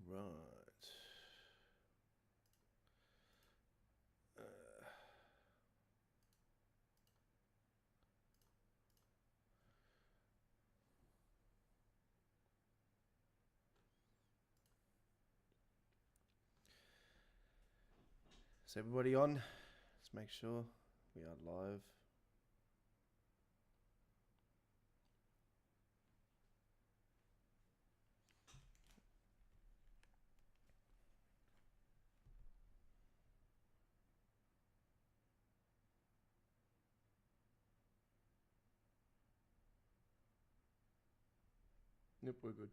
Right. Is everybody on? Let's make sure we are live. Yep, we're good.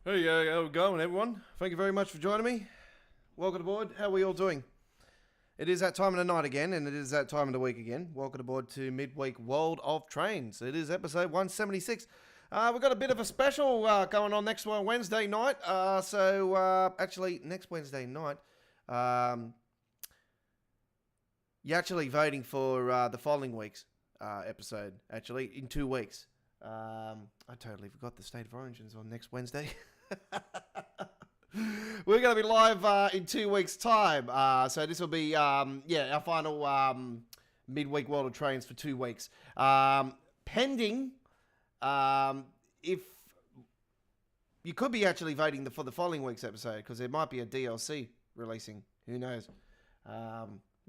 Hey, how we going, everyone? Thank you very much for joining me. Welcome aboard. How are we all doing? It is that time of the night again, and it is that time of the week again. Welcome aboard to Midweek World of Trains. It is episode 176. We've got a bit of a special going on next Wednesday night. Actually, next Wednesday night, you're actually voting for the following week's episode, actually, in 2 weeks. I totally forgot the State of Origins on next Wednesday. We're going to be live in 2 weeks' time. So this will be, our final midweek World of Trains for 2 weeks. Pending, if you could be actually voting for the following week's episode, because there might be a DLC releasing. Who knows?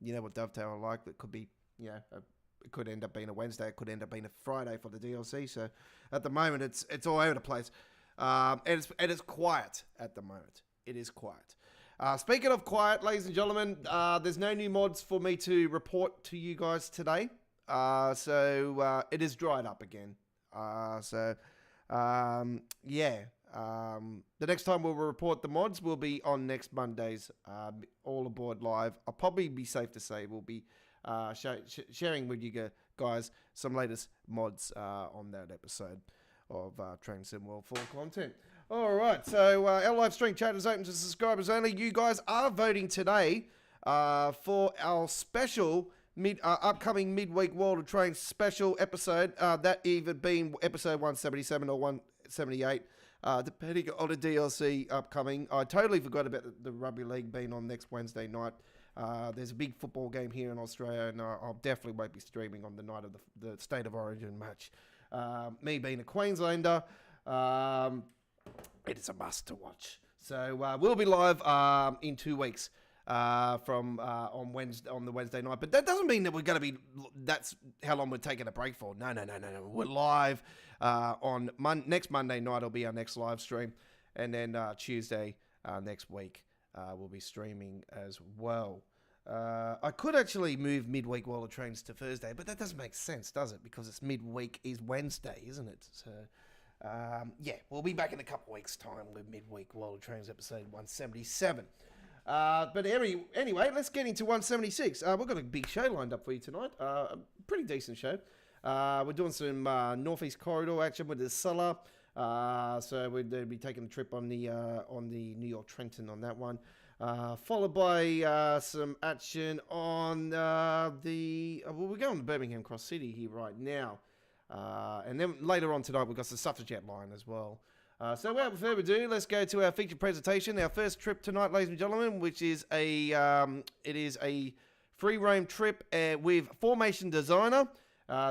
You know what Dovetail are like. That could be, it could end up being a Wednesday. It could end up being a Friday for the DLC. So at the moment, it's all over the place. And it's quiet at the moment. It is quiet. Speaking of quiet, ladies and gentlemen, there's no new mods for me to report to you guys today. So it is dried up again. The next time we'll report the mods will be on next Monday's All Aboard Live. I'll probably be safe to say we'll be sharing with you guys some latest mods on that episode of Train Sim World 4 content. All right, so our live stream chat is open to subscribers only. You guys are voting today for our special upcoming midweek World of Trains special episode, that either being episode 177 or 178, depending on the DLC upcoming. I totally forgot about the rugby league being on next Wednesday night. There's a big football game here in Australia, and I'll definitely won't be streaming on the night of the State of Origin match. Me being a Queenslander, it is a must to watch. So we'll be live in 2 weeks from on the Wednesday night. But that doesn't mean that we're going to be. That's how long we're taking a break for. No. We're live on next Monday night. Will be our next live stream, and then Tuesday next week we'll be streaming as well. I could actually move midweek World of Trains to Thursday, but that doesn't make sense, does it? Because it's midweek is Wednesday, isn't it? So, we'll be back in a couple of weeks' time with midweek World of Trains episode 177. But anyway, let's get into 176. We've got a big show lined up for you tonight. A pretty decent show. We're doing some Northeast Corridor action with the Acela. So we'll be taking a trip on the New York Trenton on that one. Followed by some action on we're going to Birmingham Cross City here right now. And then later on tonight, we've got the Suffragette Line as well. So without further ado, let's go to our featured presentation. Our first trip tonight, ladies and gentlemen, which is it is a free roam trip with Formation Designer.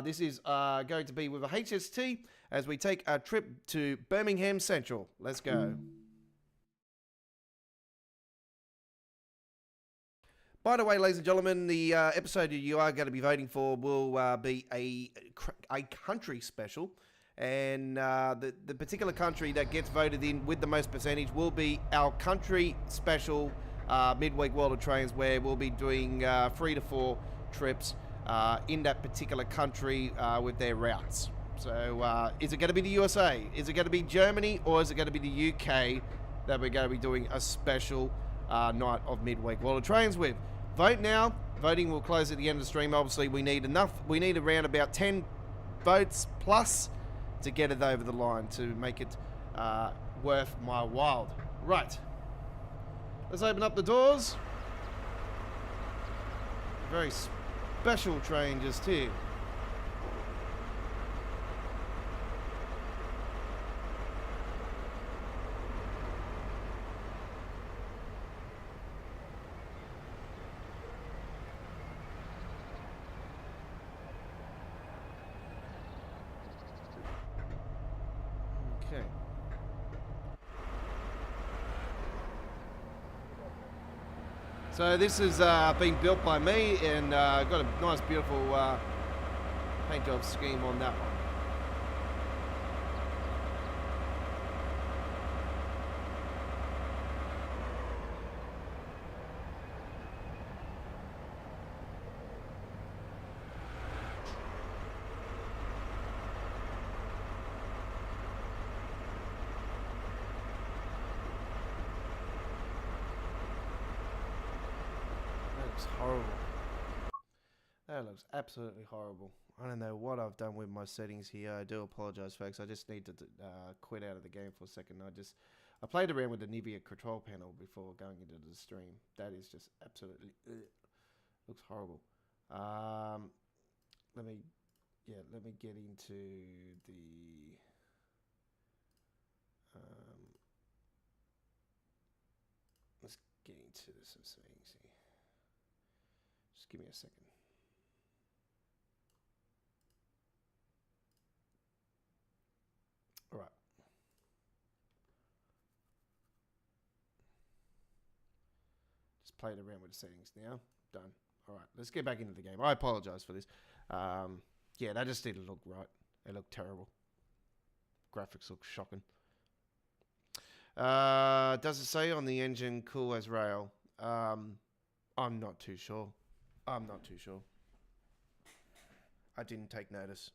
This is going to be with a HST as we take a trip to Birmingham Central. Let's go. By the way, ladies and gentlemen, the episode you are going to be voting for will be a country special. And the particular country that gets voted in with the most percentage will be our country special midweek World of Trains, where we'll be doing 3 to 4 trips in that particular country with their routes. So is it going to be the USA? Is it going to be Germany? Or is it going to be the UK that we're going to be doing a special night of midweek World of Trains with? Vote now. Voting will close at the end of the stream. Obviously, we need around about 10 votes plus to get it over the line to make it worth my while. Right. Let's open up the doors. A very special train just here. So this has been built by me, and got a nice, beautiful paint job scheme on that one. Horrible. That looks absolutely horrible. I don't know what I've done with my settings here. I do apologize, folks. I just need to quit out of the game for a second. I played around with the Nivea control panel before going into the stream. That is just absolutely looks horrible. Let me get into the let's get into some settings here. Just give me a second. All right. Just played around with the settings now. Done. All right. Let's get back into the game. I apologize for this. Yeah, that just didn't look right. It looked terrible. Graphics look shocking. Does it say on the engine cool as rail? I'm not too sure. I'm not too sure. I didn't take notice.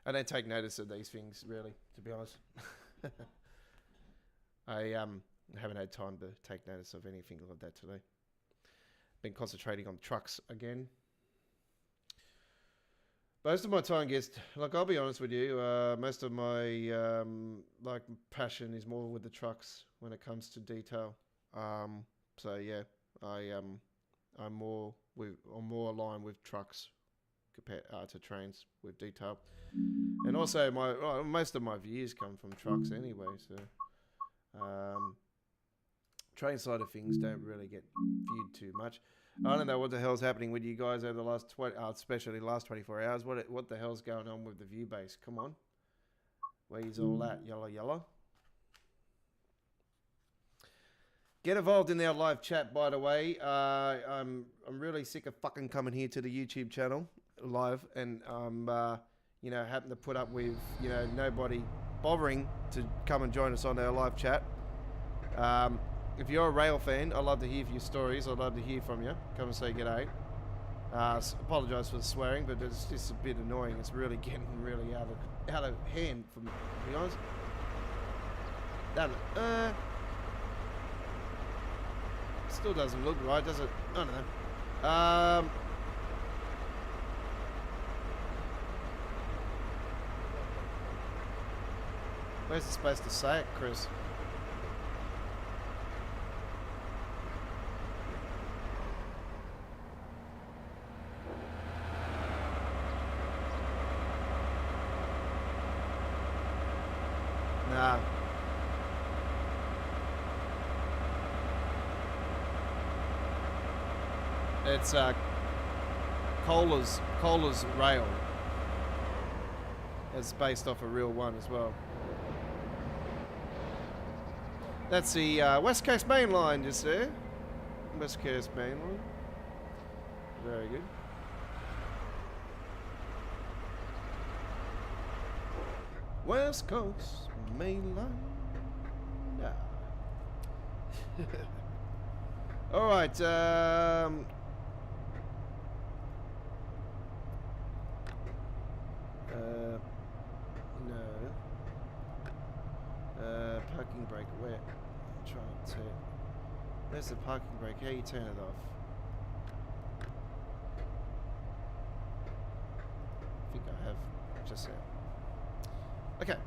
I don't take notice of these things, really, to be honest. I haven't had time to take notice of anything like that today. Been concentrating on trucks again. Most of my time gets, like, I'll be honest with you, most of my like passion is more with the trucks when it comes to detail. So yeah, I'm more aligned with trucks compared to trains with detail, and also most of my views come from trucks anyway. So train side of things don't really get viewed too much. I don't know what the hell's happening with you guys over the last especially last 24 hours. What the hell's going on with the view base? Come on, where's all that yellow? Get involved in our live chat, by the way. I'm really sick of fucking coming here to the YouTube channel live, and happen to put up with nobody bothering to come and join us on our live chat. If you're a rail fan, I'd love to hear your stories. I'd love to hear from you. Come and say g'day. Apologise for the swearing, but it's just a bit annoying. It's really getting really out of hand, to be honest. Still doesn't look right, does it? I don't know. Where's it supposed to say it, Chris? Nah. It's Kohler's rail. It's based off a real one as well. That's the West Coast Main Line just there. West Coast Main Line. Very good. West Coast Main Line. Nah. All right. No. Parking brake. Where? I'm trying to. Where's the parking brake? How you turn it off? I think I have just there. Okay.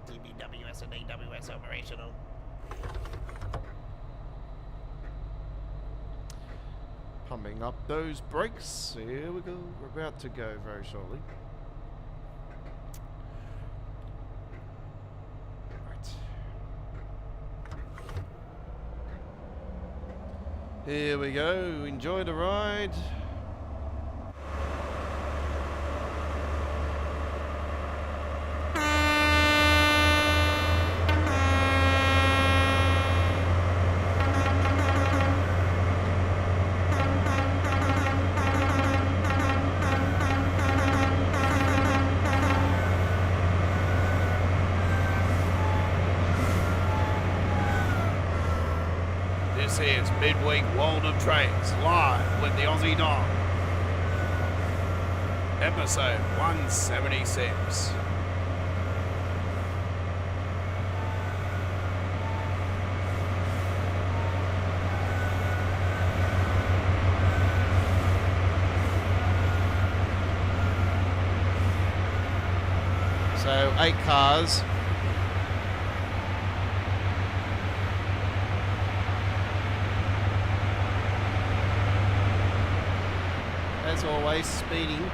TBWS and AWS operational. Pumping up those brakes. Here we go. We're about to go very shortly. Right. Here we go. Enjoy the ride. midweek World of Trains, live with the Aussie Dog. Episode 176. So 8 cars. As always, speeding.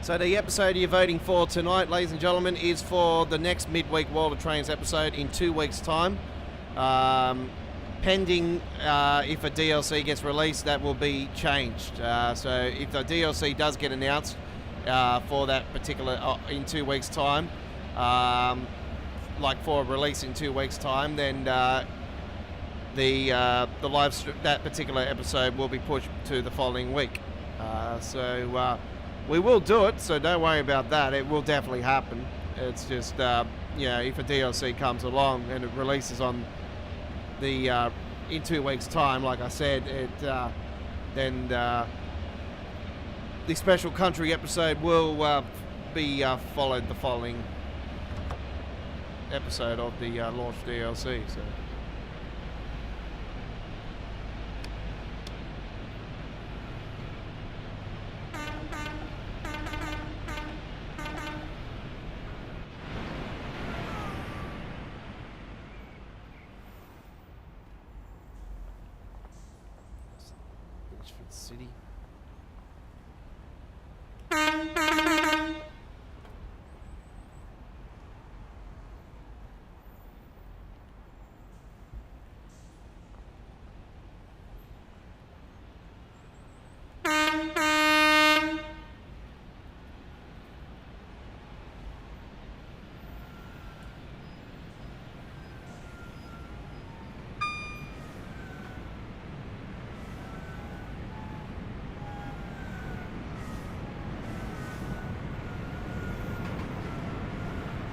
So the episode you're voting for tonight, ladies and gentlemen, is for the next midweek World of Trains episode in 2 weeks' time. Pending if a DLC gets released, that will be changed. So if the DLC does get announced for that particular in 2 weeks' time, like for a release in 2 weeks' time, then the live that particular episode will be pushed to the following week. We will do it, so don't worry about that. It will definitely happen. It's just, if a DLC comes along and it releases on the in 2 weeks' time, like I said, then the special country episode will be followed the following episode of the launch DLC. So. City.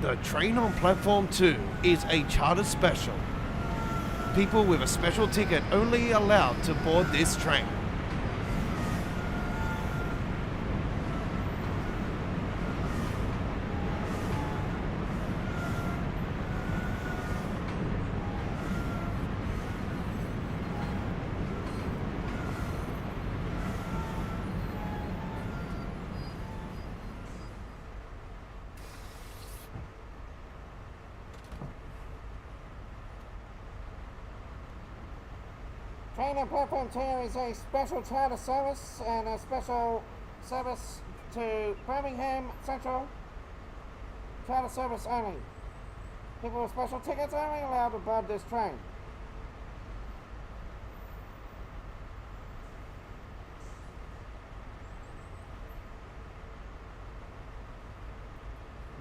The train on platform 2 is a charter special. People with a special ticket only allowed to board this train. Train on platform 2 is a special charter service and a special service to Birmingham Central. Charter service only. People with special tickets are only allowed to board this train.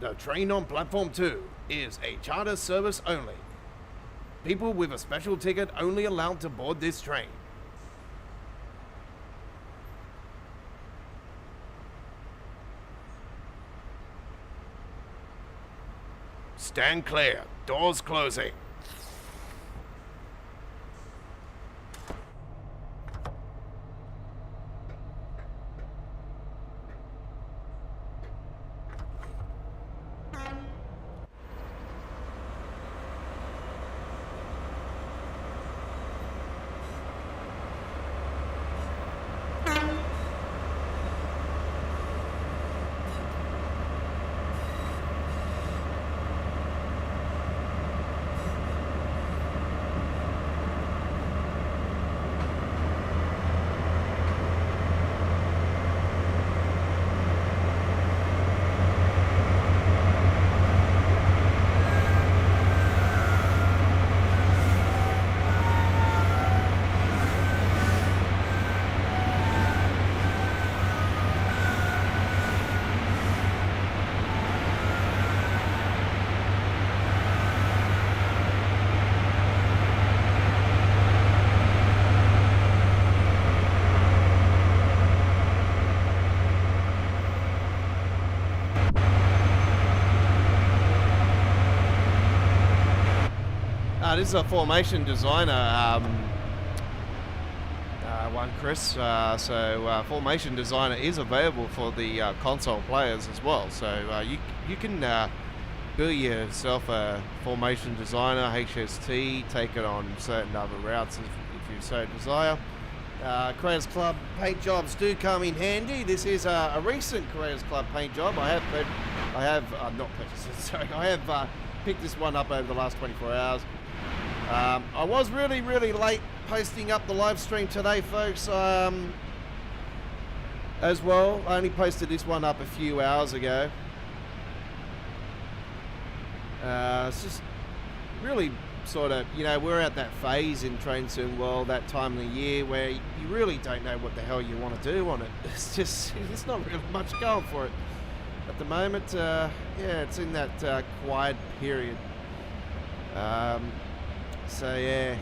The train on platform 2 is a charter service only. People with a special ticket only allowed to board this train. Stand clear. Doors closing. This is a formation designer one, Chris. Formation designer is available for the console players as well. So you can build yourself a formation designer, HST, take it on certain other routes if you so desire. Creators Club paint jobs do come in handy. This is a recent Creators Club paint job. I have picked this one up over the last 24 hours. I was really late posting up the live stream today, folks, as well. I only posted this one up a few hours ago. It's just really sort of, we're at that phase in Train Sim World, that time of the year where you really don't know what the hell you want to do on it. It's not really much going for it at the moment. It's in that quiet period. So yeah.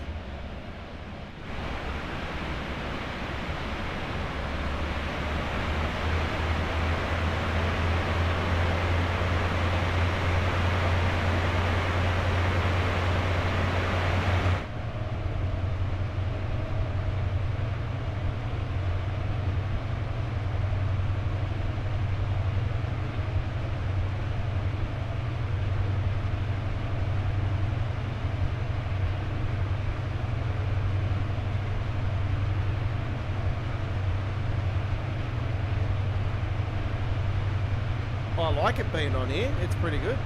I like it being on here. It's pretty good.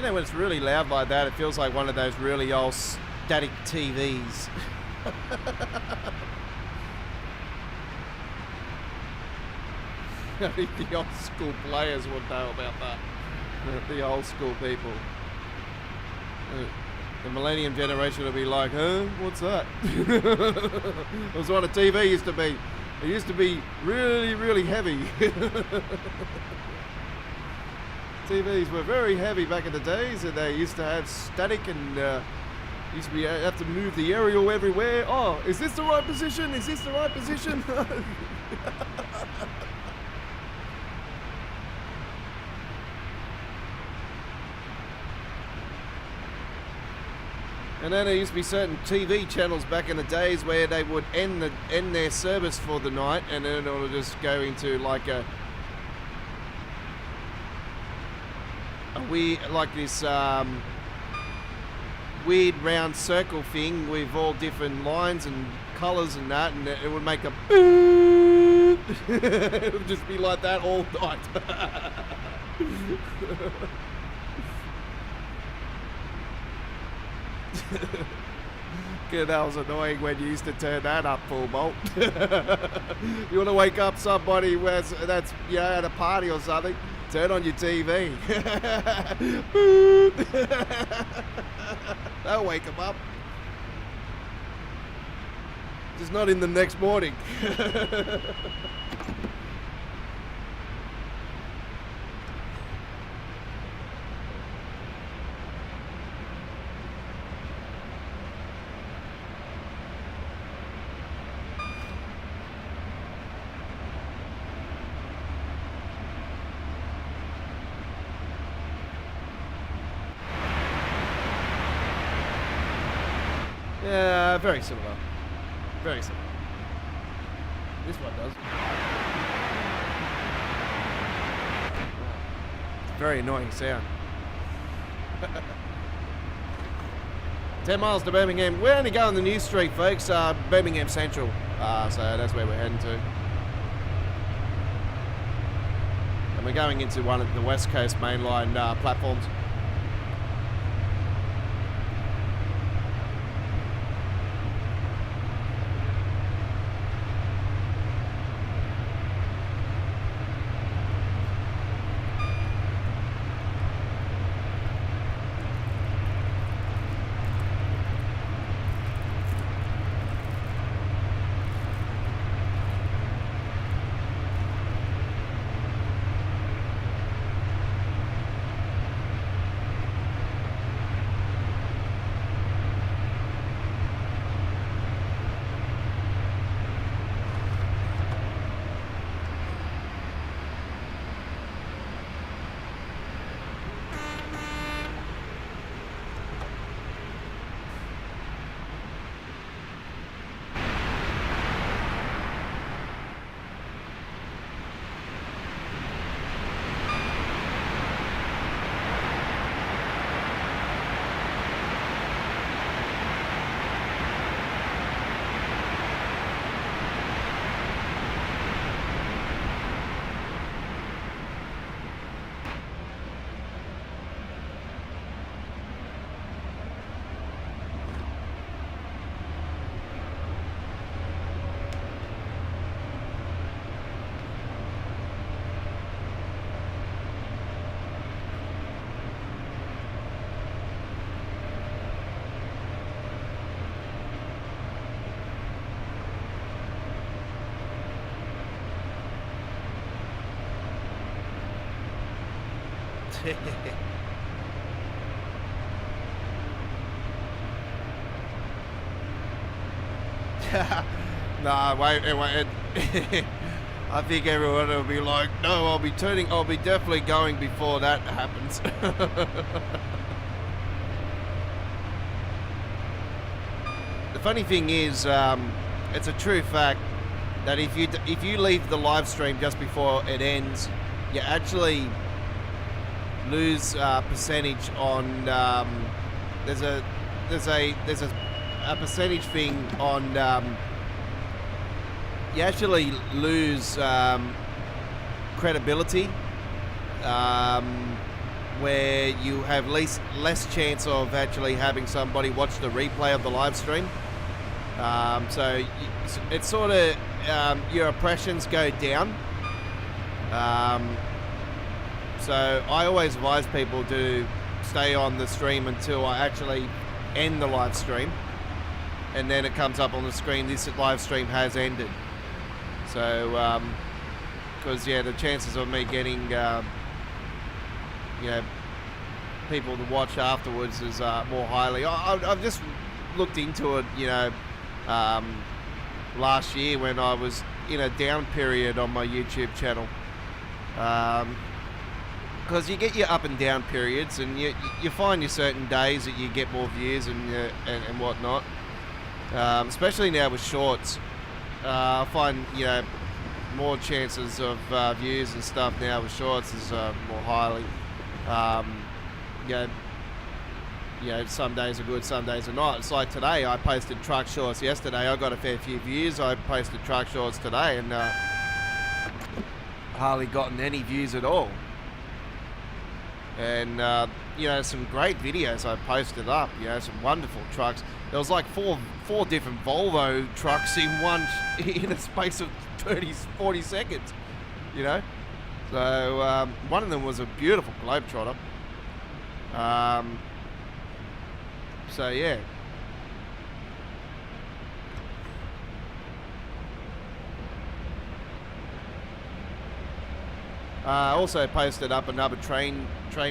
When it's really loud like that, it feels like one of those really old static TVs. I think the old school players would know about that. The old school people. The millennium generation will be like, huh? What's that? It was what a TV used to be. It used to be really heavy. TVs were very heavy back in the days, and they used to have static and used to have to move the aerial everywhere. Oh, is this the right position? Is this the right position? And then there used to be certain TV channels back in the days where they would end their service for the night, and then it would just go into like a weird, like this weird round circle thing with all different lines and colours and that, and it would make a boop. It would just be like that all night. Okay, that was annoying when you used to turn that up full bolt. You want to wake up somebody that's at a party or something, turn on your TV. That'll wake them up. Just not in the next morning. Yeah, very similar. Very similar. This one does. It's a very annoying sound. 10 miles to Birmingham. We're only going the new street, folks. Birmingham Central. So that's where we're heading to. And we're going into one of the West Coast mainline platforms. No, wait. I think everyone will be like, no, I'll be definitely going before that happens. The funny thing is, it's a true fact that if you leave the live stream just before it ends, you actually lose percentage on. There's a percentage thing on. You actually lose credibility, where you have less chance of actually having somebody watch the replay of the live stream. So it's sort of your impressions go down. So I always advise people to stay on the stream until I actually end the live stream, and then it comes up on the screen, this live stream has ended. So, because the chances of me getting, people to watch afterwards is more highly. I've just looked into it, last year when I was in a down period on my YouTube channel. Because you get your up and down periods, and you find your certain days that you get more views and whatnot. Especially now with shorts. I find, more chances of views and stuff now with shorts is more highly. Some days are good, some days are not. It's like today, I posted truck shorts yesterday. I got a fair few views. I posted truck shorts today, and hardly gotten any views at all. And some great videos I posted up. Some wonderful trucks. There was like four different Volvo trucks in a space of 40 seconds. So one of them was a beautiful Globetrotter. So yeah. I also posted up another train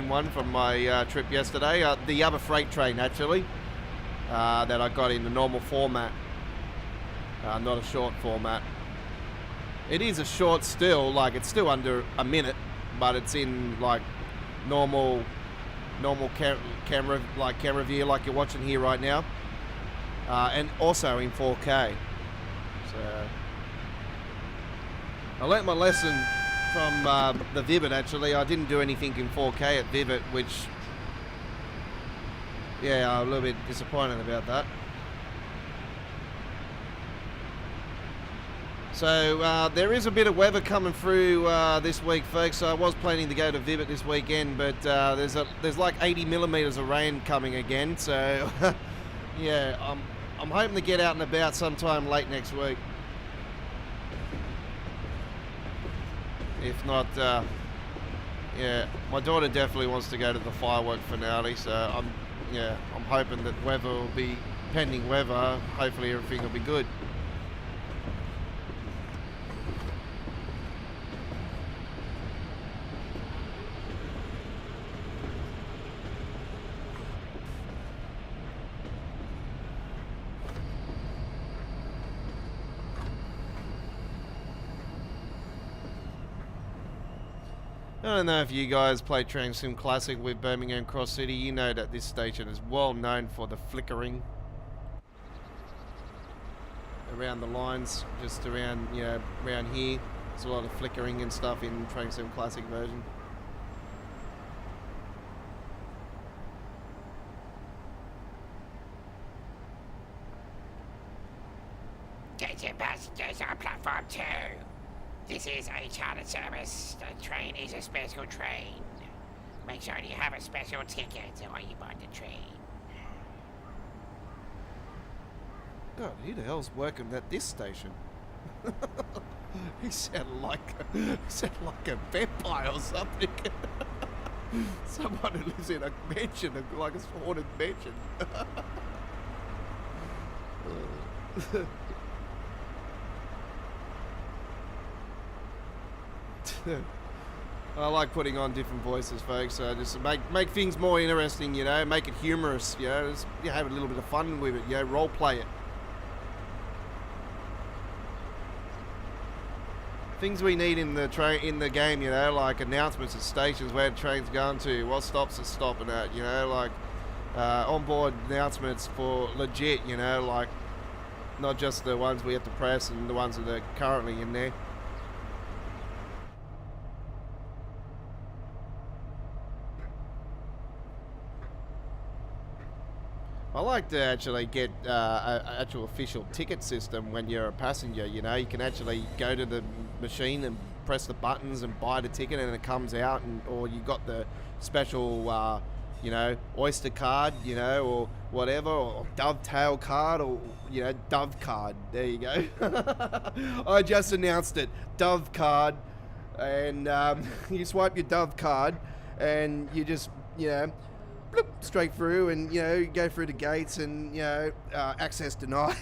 one from my trip yesterday. The other freight train, actually, that I got in the normal format, not a short format. It is a short still, like it's still under a minute, but it's in like normal camera view, like you're watching here right now. and also in 4K. So I learnt my lesson from the Vivid. Actually, I didn't do anything in 4K at Vivid, which, yeah, I'm a little bit disappointed about that. So there is a bit of weather coming through this week, folks. So I was planning to go to Vivid this weekend, but there's like 80 millimeters of rain coming again. So yeah, I'm hoping to get out and about sometime late next week. If not, yeah, my daughter definitely wants to go to the firework finale. So I'm hoping that weather will be, pending weather, hopefully everything will be good. I don't know if you guys play Train Sim Classic with Birmingham Cross City. You know that this station is well known for the flickering around the lines, just around, you know, around here. There's a lot of flickering and stuff in Train Sim Classic version. Attention passengers on platform 2. This is a charter service. The train is a special train. Make sure you have a special ticket or you board the train. God, who the hell's working at this station? He sounded like a vampire or something. Someone who lives in a mansion, like a haunted mansion. I like putting on different voices, folks. Just make things more interesting, you know. Make it humorous, you know. Just, you know, have a little bit of fun with it, you know. Role play it. Things we need in the game, you know, like announcements at stations, where the train's going to, what stops it's stopping at, you know, like onboard announcements for legit, you know, like not just the ones we have to press and the ones that are currently in there. I like to actually get an actual official ticket system when you're a passenger, you know. You can actually go to the machine and press the buttons and buy the ticket and it comes out, or you got the special, you know, Oyster card, you know, or whatever, or Dovetail card, or, you know, Dove card. There you go. I just announced it. Dove card. And you swipe your Dove card and you just, you know, bloop, straight through, and, you know, you go through the gates and, you know, access denied.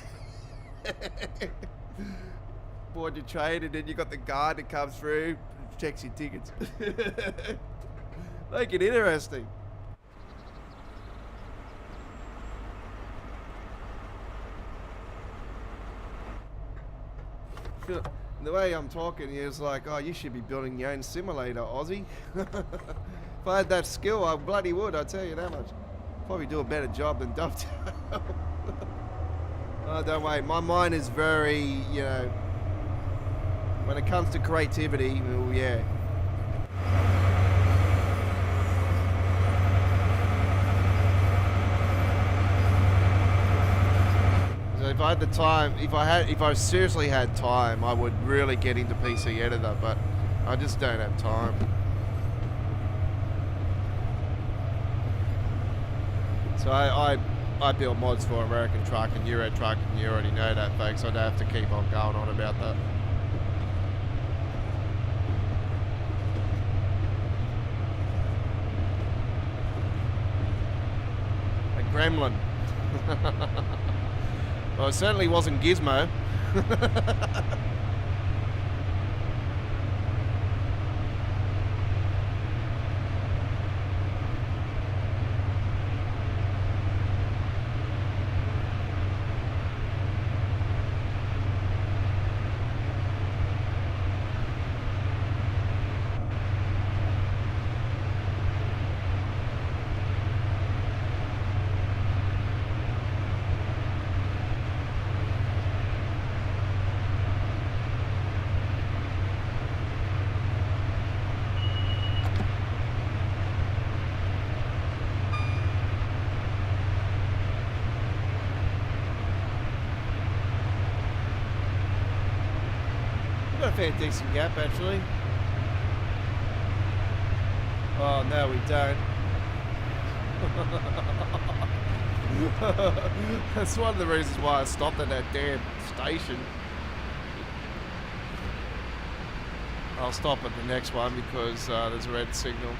Board your train, and then you got the guard that comes through, checks your tickets. Make it interesting. The way I'm talking, he was like, oh, you should be building your own simulator, Aussie. If I had that skill, I bloody would, I tell you that much. Probably do a better job than Dovetail. Oh, don't worry, my mind is very, you know, when it comes to creativity, well, yeah. So if I had the time, if I seriously had time, I would really get into PC Editor, but I just don't have time. So I build mods for American Truck and Euro Truck, and you already know that, folks. I don't have to keep on going on about that. A gremlin. Well, it certainly wasn't Gizmo. got a fair decent gap actually. Oh no, we don't. That's one of the reasons why I stopped at that damn station. I'll stop at the next one because there's a red signal.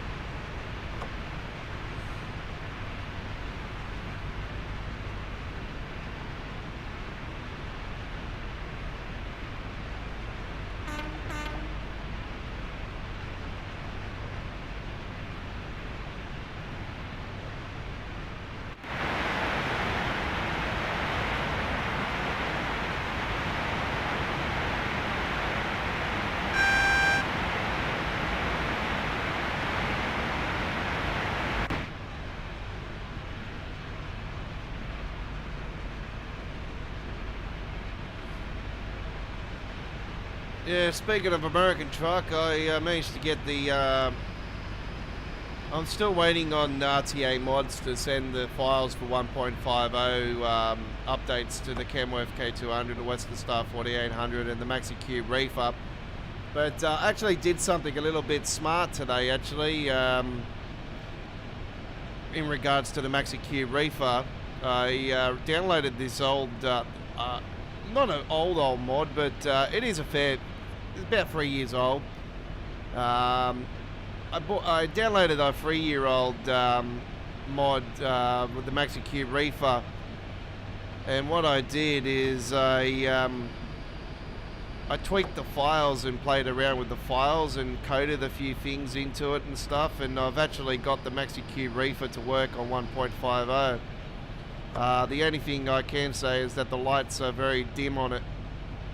Yeah, speaking of American truck, I managed to get the... I'm still waiting on RTA mods to send the files for 1.50 updates to the Kenworth K200, the Western Star 4800 and the Maxi Cube Reefer. But I actually did something a little bit smart today, actually. In regards to the Maxi Cube Reefer, I downloaded this old... not an old mod, but it is a fair... It's about 3 years old. I downloaded a 3-year-old mod with the Maxi Cube Reefer, and what I did is I tweaked the files and played around with the files and coded a few things into it and stuff, and I've actually got the Maxi Cube Reefer to work on 1.50. The only thing I can say is that the lights are very dim on it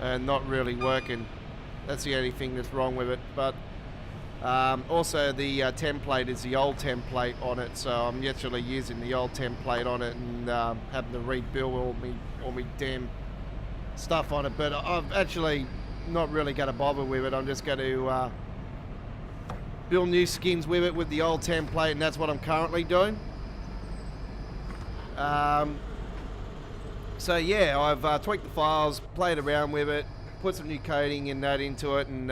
and not really working. That's the only thing that's wrong with it. But also the template is the old template on it, so I'm actually using the old template on it and having to rebuild all me damn stuff on it. But I've actually not really going to bother with it. I'm just going to build new skins with it with the old template, and that's what I'm currently doing. So yeah, I've tweaked the files, played around with it, put some new coding and that into it, and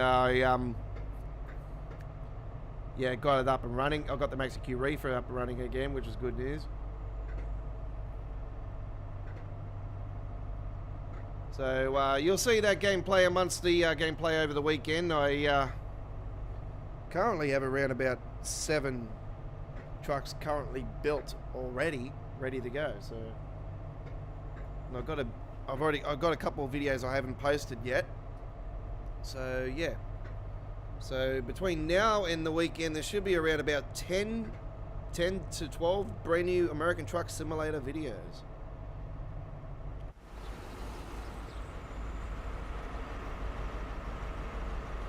yeah, got it up and running. I got the Maxi Cube Reefer up and running again, which is good news. So you'll see that gameplay amongst the gameplay over the weekend. I currently have around about 7 trucks currently built already, ready to go. So and I've got a couple of videos I haven't posted yet. So yeah. So between now and the weekend, there should be around about 10 to 12 brand new American Truck Simulator videos.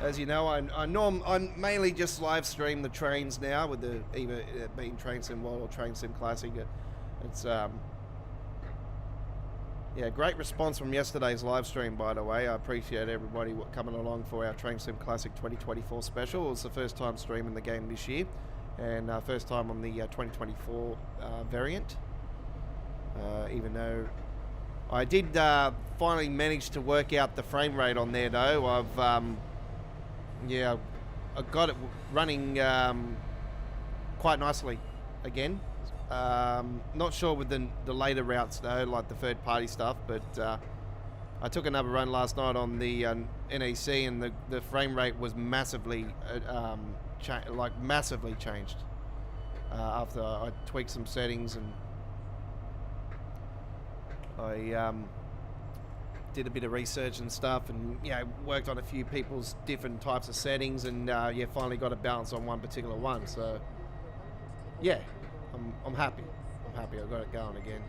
As you know, I mainly just live stream the trains now with the either being Train Sim World or Train Sim Classic. It's yeah, great response from yesterday's live stream, by the way. I appreciate everybody coming along for our Train Sim Classic 2024 special. It was the first time streaming the game this year, and first time on the 2024 variant. Even though I did finally manage to work out the frame rate on there, though. Yeah, I got it running quite nicely again. Not sure with the later routes though, like the third party stuff, but I took another run last night on the NEC, and the frame rate was massively massively changed after I tweaked some settings, and I did a bit of research and stuff, and worked on a few people's different types of settings, and finally got a balance on one particular one. So yeah, I'm happy. I got it going again.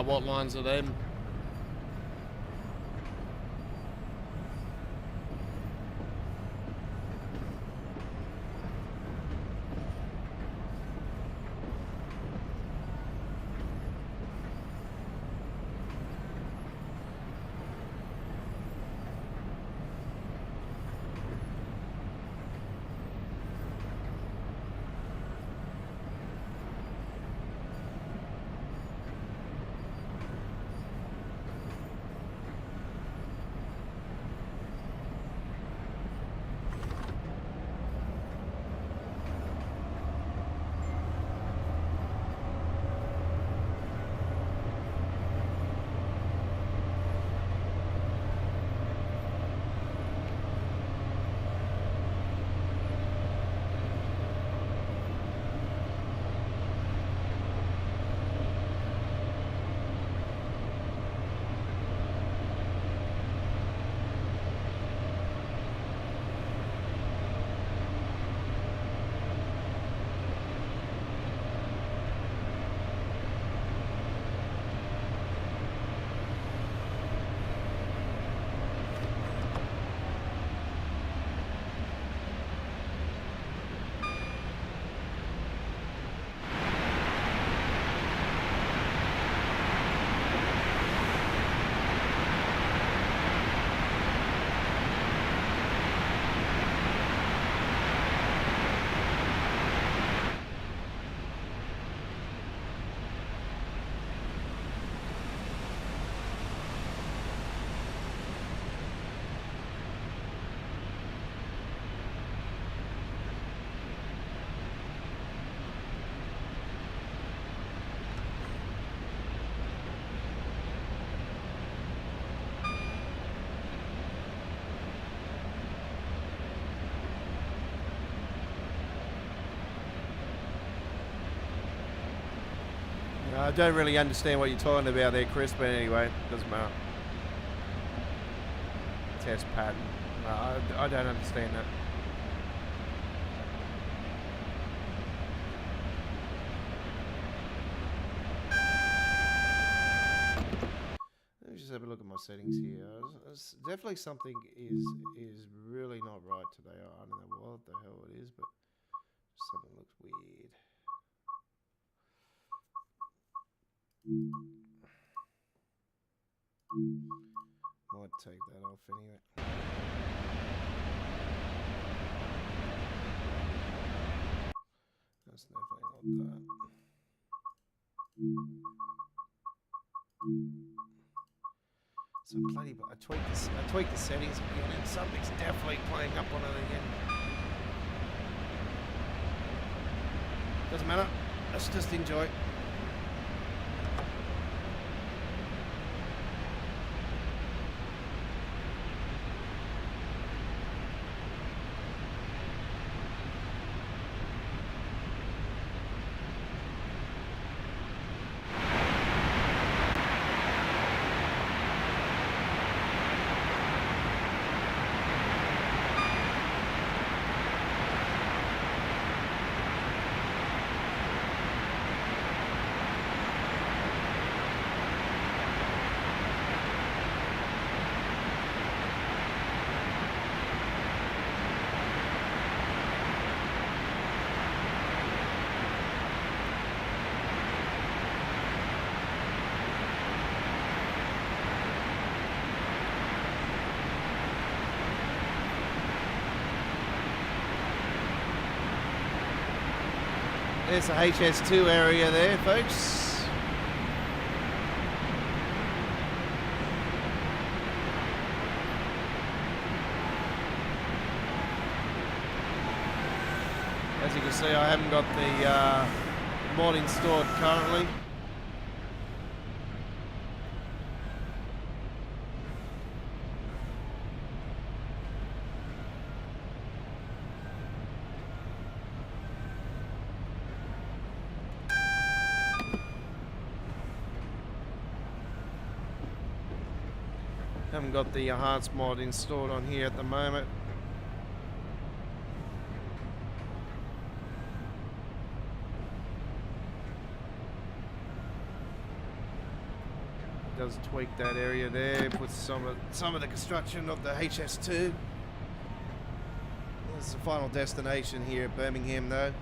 what lines are them. I don't really understand what you're talking about there, Chris, but anyway, doesn't matter. Test pattern. No, I don't understand that. Let me just have a look at my settings here. Definitely something is really not right today. I don't know what the hell it is, but something looks weird. Might take that off anyway. That's definitely not that. So bloody, but I tweaked the settings again, and something's definitely playing up on it again. Doesn't matter. Let's just enjoy. There's the HS2 area there, folks. As you can see, I haven't got the mod installed currently. Haven't got the enhanced mod installed on here at the moment. does tweak that area there, puts some of the construction of the HS2. This is the final destination here at Birmingham, though.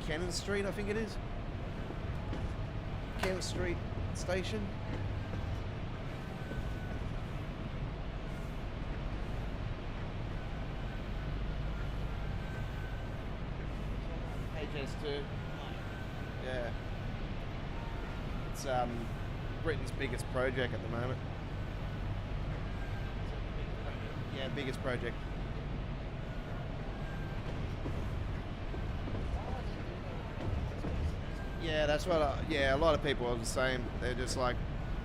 Cannon Street, I think it is. Cannon Street Station. HS2. Yeah. It's Britain's biggest project at the moment. Yeah, biggest project. Yeah, that's what. Yeah, a lot of people are the same. They're just like,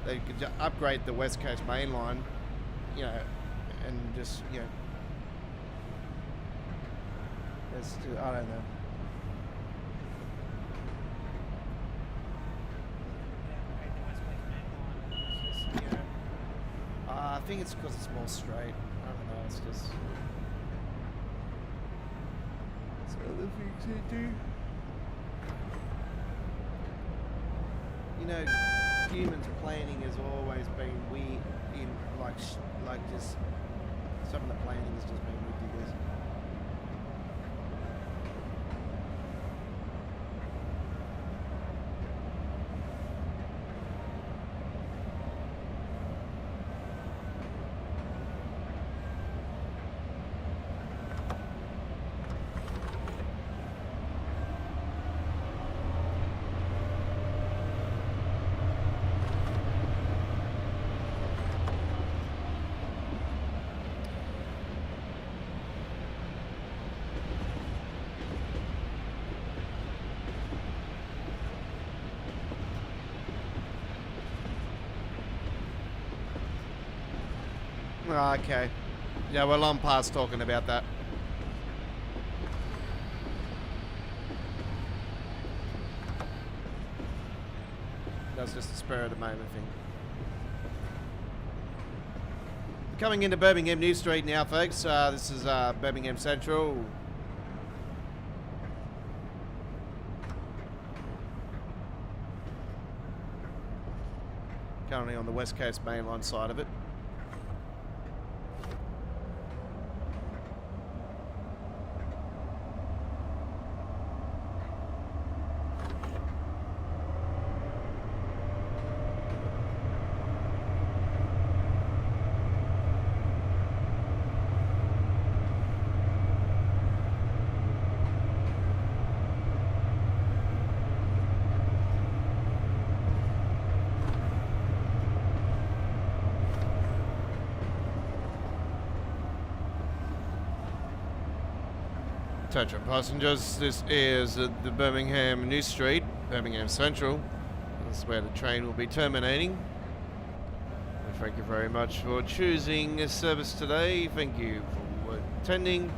they could upgrade the West Coast Main Line, you know, and just, you know, I don't know. I think it's because it's more straight. I don't know. It's just. It's other things they do. You know, humans planning has always been weird. In like just some of the planning has just been ridiculous. Oh, okay. Yeah, well, I'm past talking about that. That's just a spur of the moment thing. Coming into Birmingham New Street now, folks. This is Birmingham Central. Currently on the West Coast Main Line side of it. Attention passengers, this is the Birmingham New Street, Birmingham Central. This is where the train will be terminating. And thank you very much for choosing this service today. Thank you for attending.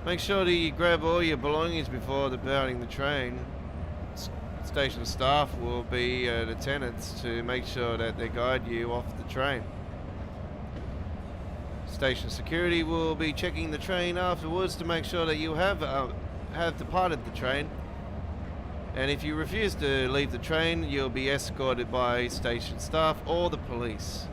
Make sure that you grab all your belongings before departing the train. Station staff will be at attendance to make sure that they guide you off the train. Station security will be checking the train afterwards to make sure that you have departed the train. And if you refuse to leave the train, you'll be escorted by station staff or the police.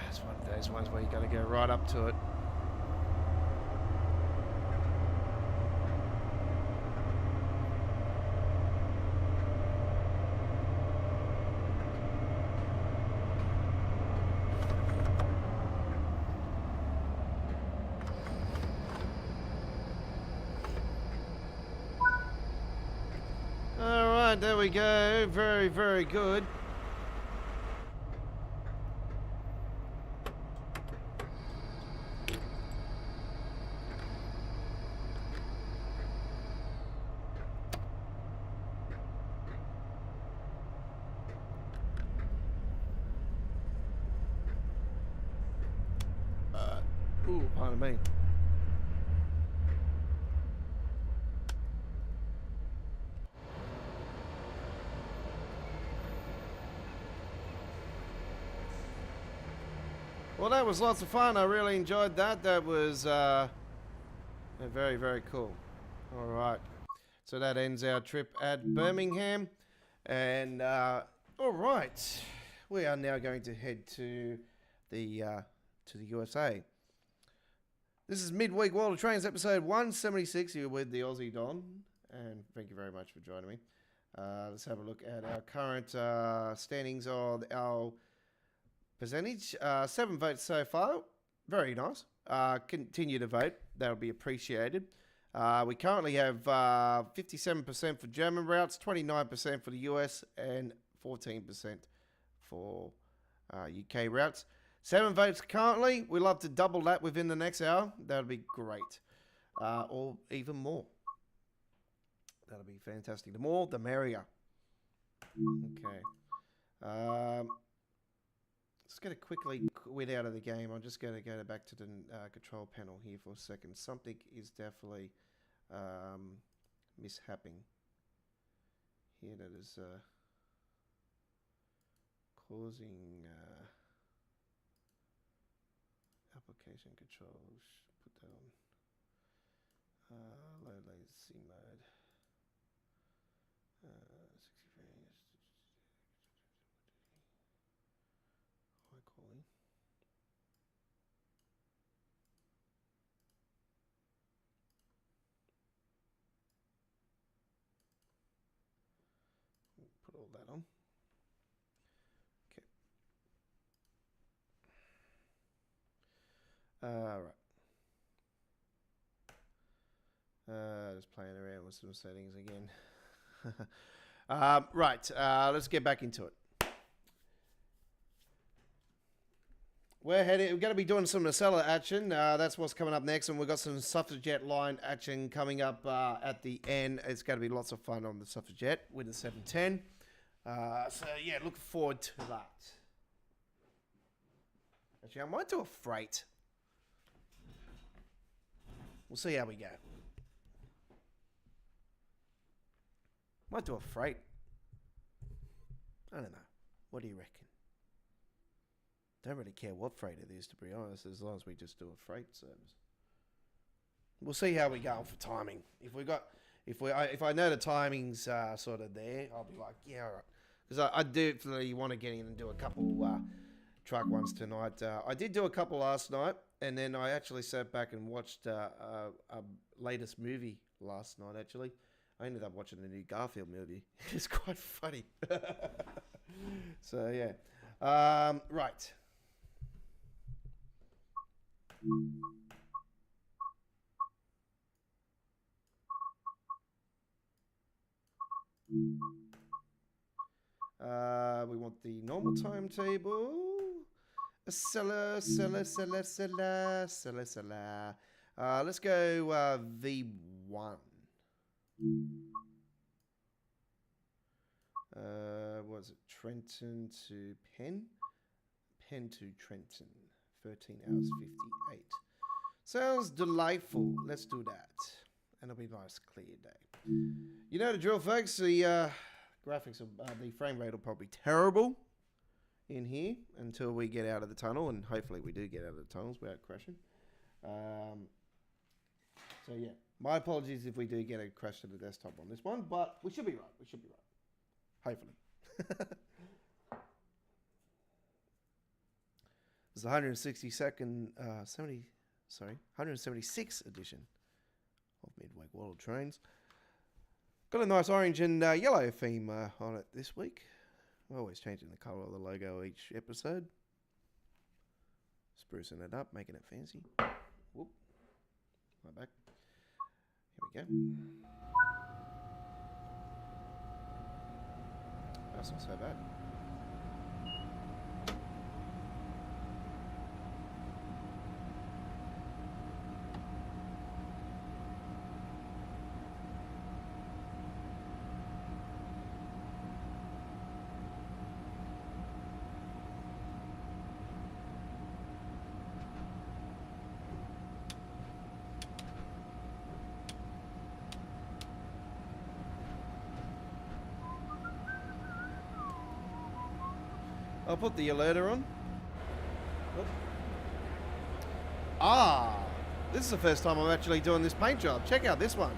It's one of those ones where you got to go right up to it. All right, there we go. Very, very good. Ooh, pardon me. Well, that was lots of fun. I really enjoyed that. That was very, very cool. All right. So that ends our trip at Birmingham. And all right, we are now going to head to the USA. This is Midweek World of Trains, episode 176. You're with the Aussie Don, and thank you very much for joining me. Let's have a look at our current standings of our percentage. 7 votes so far. Very nice. Continue to vote. That'll be appreciated. We currently have 57% for German routes, 29% for the US, and 14% for UK routes. 7 votes currently. We'd love to double that within the next hour. That would be great. Or even more. That'll be fantastic. The more, the merrier. Okay. Just going to quickly quit out of the game. I'm just going to go back to the control panel here for a second. Something is definitely mishapping here that is causing application controls. Put that on low latency mode. 60 frames. High quality. Put all that on. Okay. Right. Just playing around with some settings again. Right. Let's get back into it. We're going to be doing some Acela action. That's what's coming up next, and we've got some Suffragette Line action coming up at the end. It's going to be lots of fun on the Suffragette with the 710. So yeah, look forward to that. Actually, I might do a freight. We'll see how we go. Might do a freight. I don't know. What do you reckon? Don't really care what freight it is, to be honest, as long as we just do a freight service. We'll see how we go for timing. If I know the timing's sort of there, I'll be like, yeah, all right. Because I definitely want to get in and do a couple truck ones tonight. I did do a couple last night, and then I actually sat back and watched a latest movie last night, actually. I ended up watching the new Garfield movie. It's quite funny. So, yeah. Right. We want the normal timetable. Acela. Let's go V1. Was it Trenton to Penn? Penn to Trenton. 13 hours 58. Sounds delightful. Let's do that. And it'll be a nice clear day. You know the drill, folks. The graphics of the frame rate will probably be terrible in here until we get out of the tunnel, and hopefully we do get out of the tunnels without crashing. So yeah, my apologies if we do get a crash to the desktop on this one, but we should be right. We should be right. Hopefully. It's the 176th edition of Midway World Trains. Got a nice orange and yellow theme on it this week. We're always changing the colour of the logo each episode. Sprucing it up, making it fancy. Whoop. My back. Here we go. That's not so bad. I'll put the alerter on. Whoop. Ah, this is the first time I'm actually doing this paint job. Check out this one.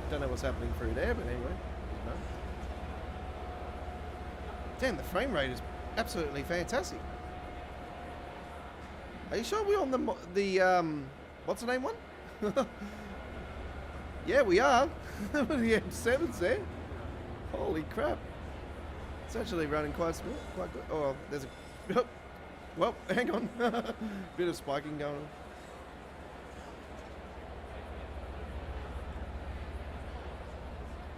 Don't know what's happening through there, but anyway. No. Damn, the frame rate is absolutely fantastic. Are you sure we're on the what's the name one? Yeah, we are. The M7's there. Holy crap. It's actually running quite smooth, quite good. Oh, there's a... Well, hang on. Bit of spiking going on.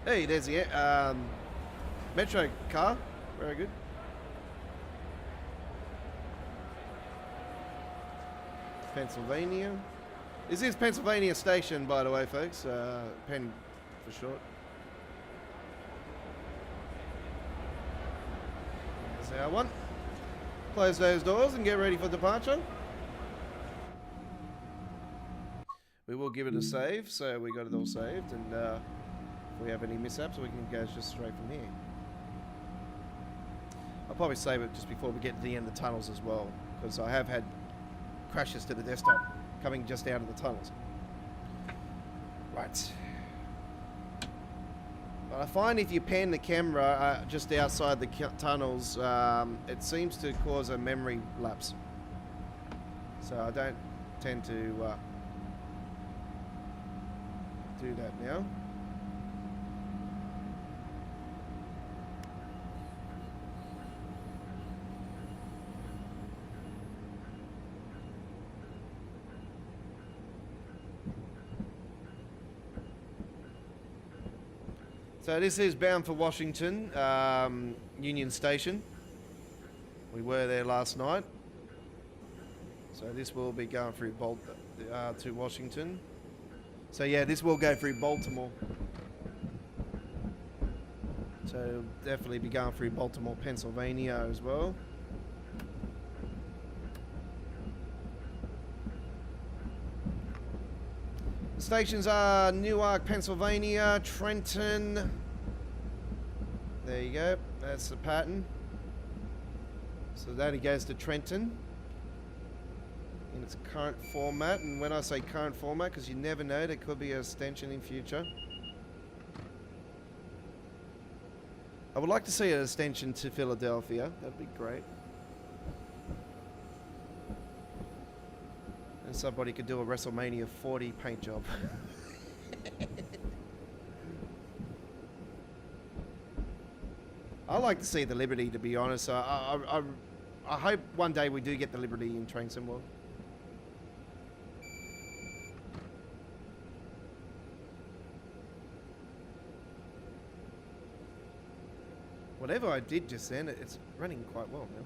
Hey, there's the metro car. Very good. Pennsylvania. This is Pennsylvania Station, by the way, folks. Penn for short. That's our one. Close those doors and get ready for departure. We will give it a save, so we got it all saved, and if we have any mishaps, we can go just straight from here. I'll probably save it just before we get to the end of the tunnels as well, because I have had crashes to the desktop coming just out of the tunnels. Right. But I find if you pan the camera just outside the tunnels, it seems to cause a memory lapse. So I don't tend to do that now. So this is bound for Washington, Union Station. We were there last night. So this will be going through to Washington. So yeah, this will go through Baltimore. So definitely be going through Baltimore, Pennsylvania as well. The stations are Newark, Pennsylvania, Trenton. There you go. That's the pattern. So that only goes to Trenton in its current format. And when I say current format, because you never know, there could be an extension in future. I would like to see an extension to Philadelphia. That'd be great. And somebody could do a WrestleMania 40 paint job. I like to see the Liberty, to be honest. I hope one day we do get the Liberty in Train Sim World. Whatever I did just then, it's running quite well now.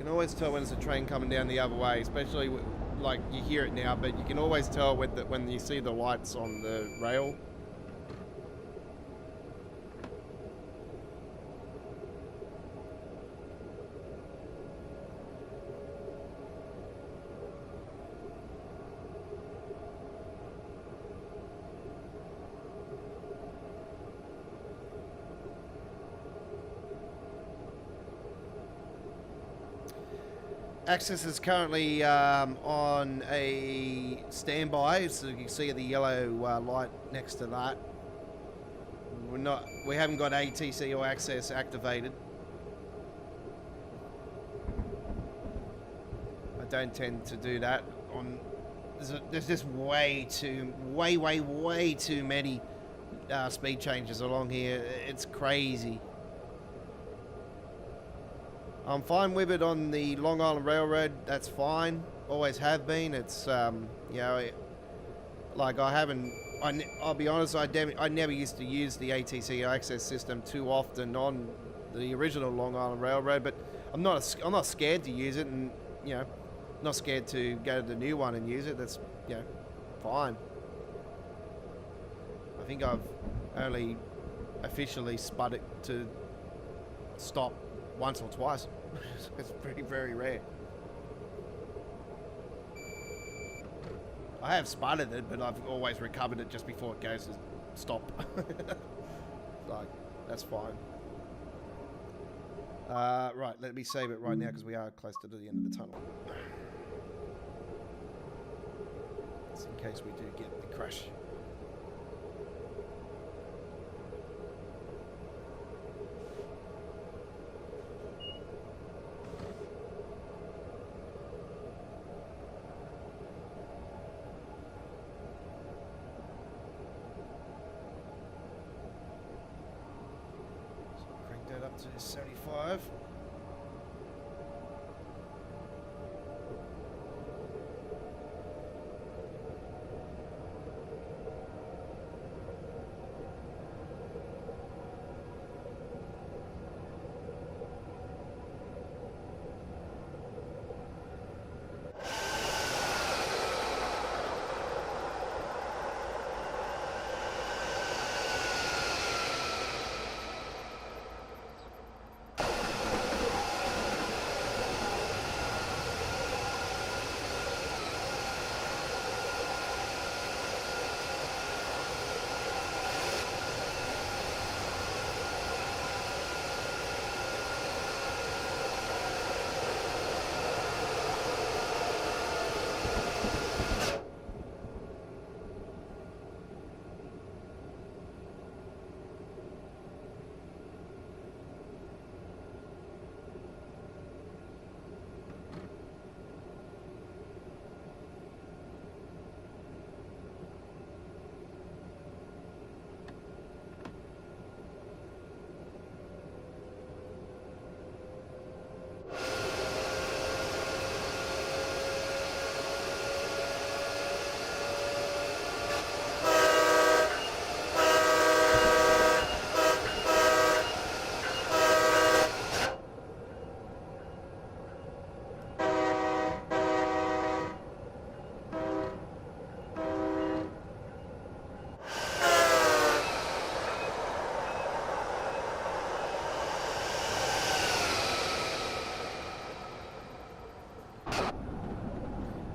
can always tell when it's a train coming down the other way, especially like you hear it now, but you can always tell when you see the lights on the rail. Access is currently on a standby, so you can see the yellow light next to that. We haven't got ATC or access activated. I don't tend to do that on. There's just way too many speed changes along here. It's crazy. I'm fine with it on the Long Island Railroad. That's fine. Always have been. It's you know, like I'll be honest. I never used to use the ATC access system too often on the original Long Island Railroad, but I'm not scared to use it, and you know, not scared to go to the new one and use it. That's, you know, fine. I think I've only officially spud it to stop once or twice. It's very rare. I have sputtered it, but I've always recovered it just before it goes to stop. Like, that's fine. Right, let me save it right now because we are close to the end of the tunnel. Just in case we do get the crash. Up to 75.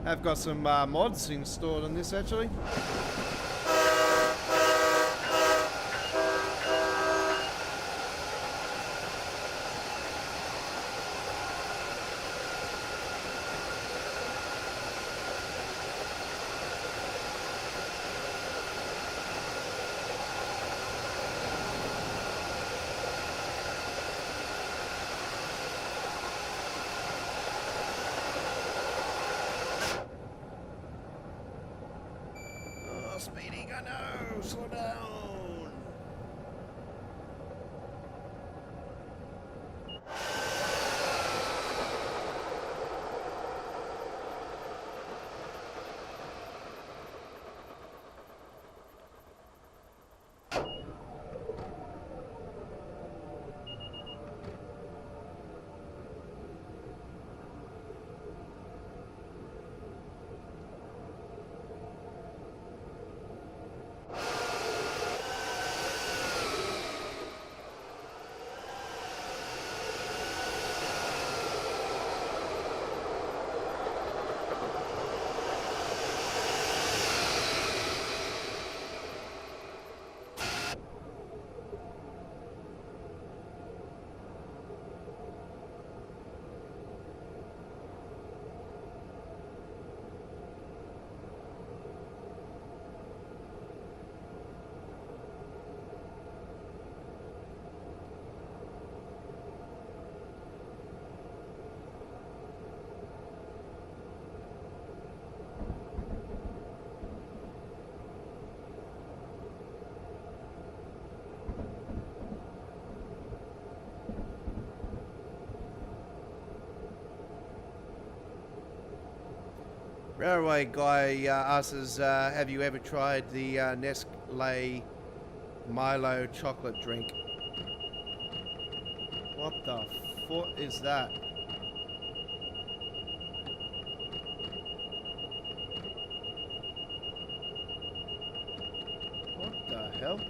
I've got some mods installed on this actually. Speeding, I know, slow down. Railway guy asks us, have you ever tried the Nestle Milo chocolate drink? What the fuck is that? What the hell?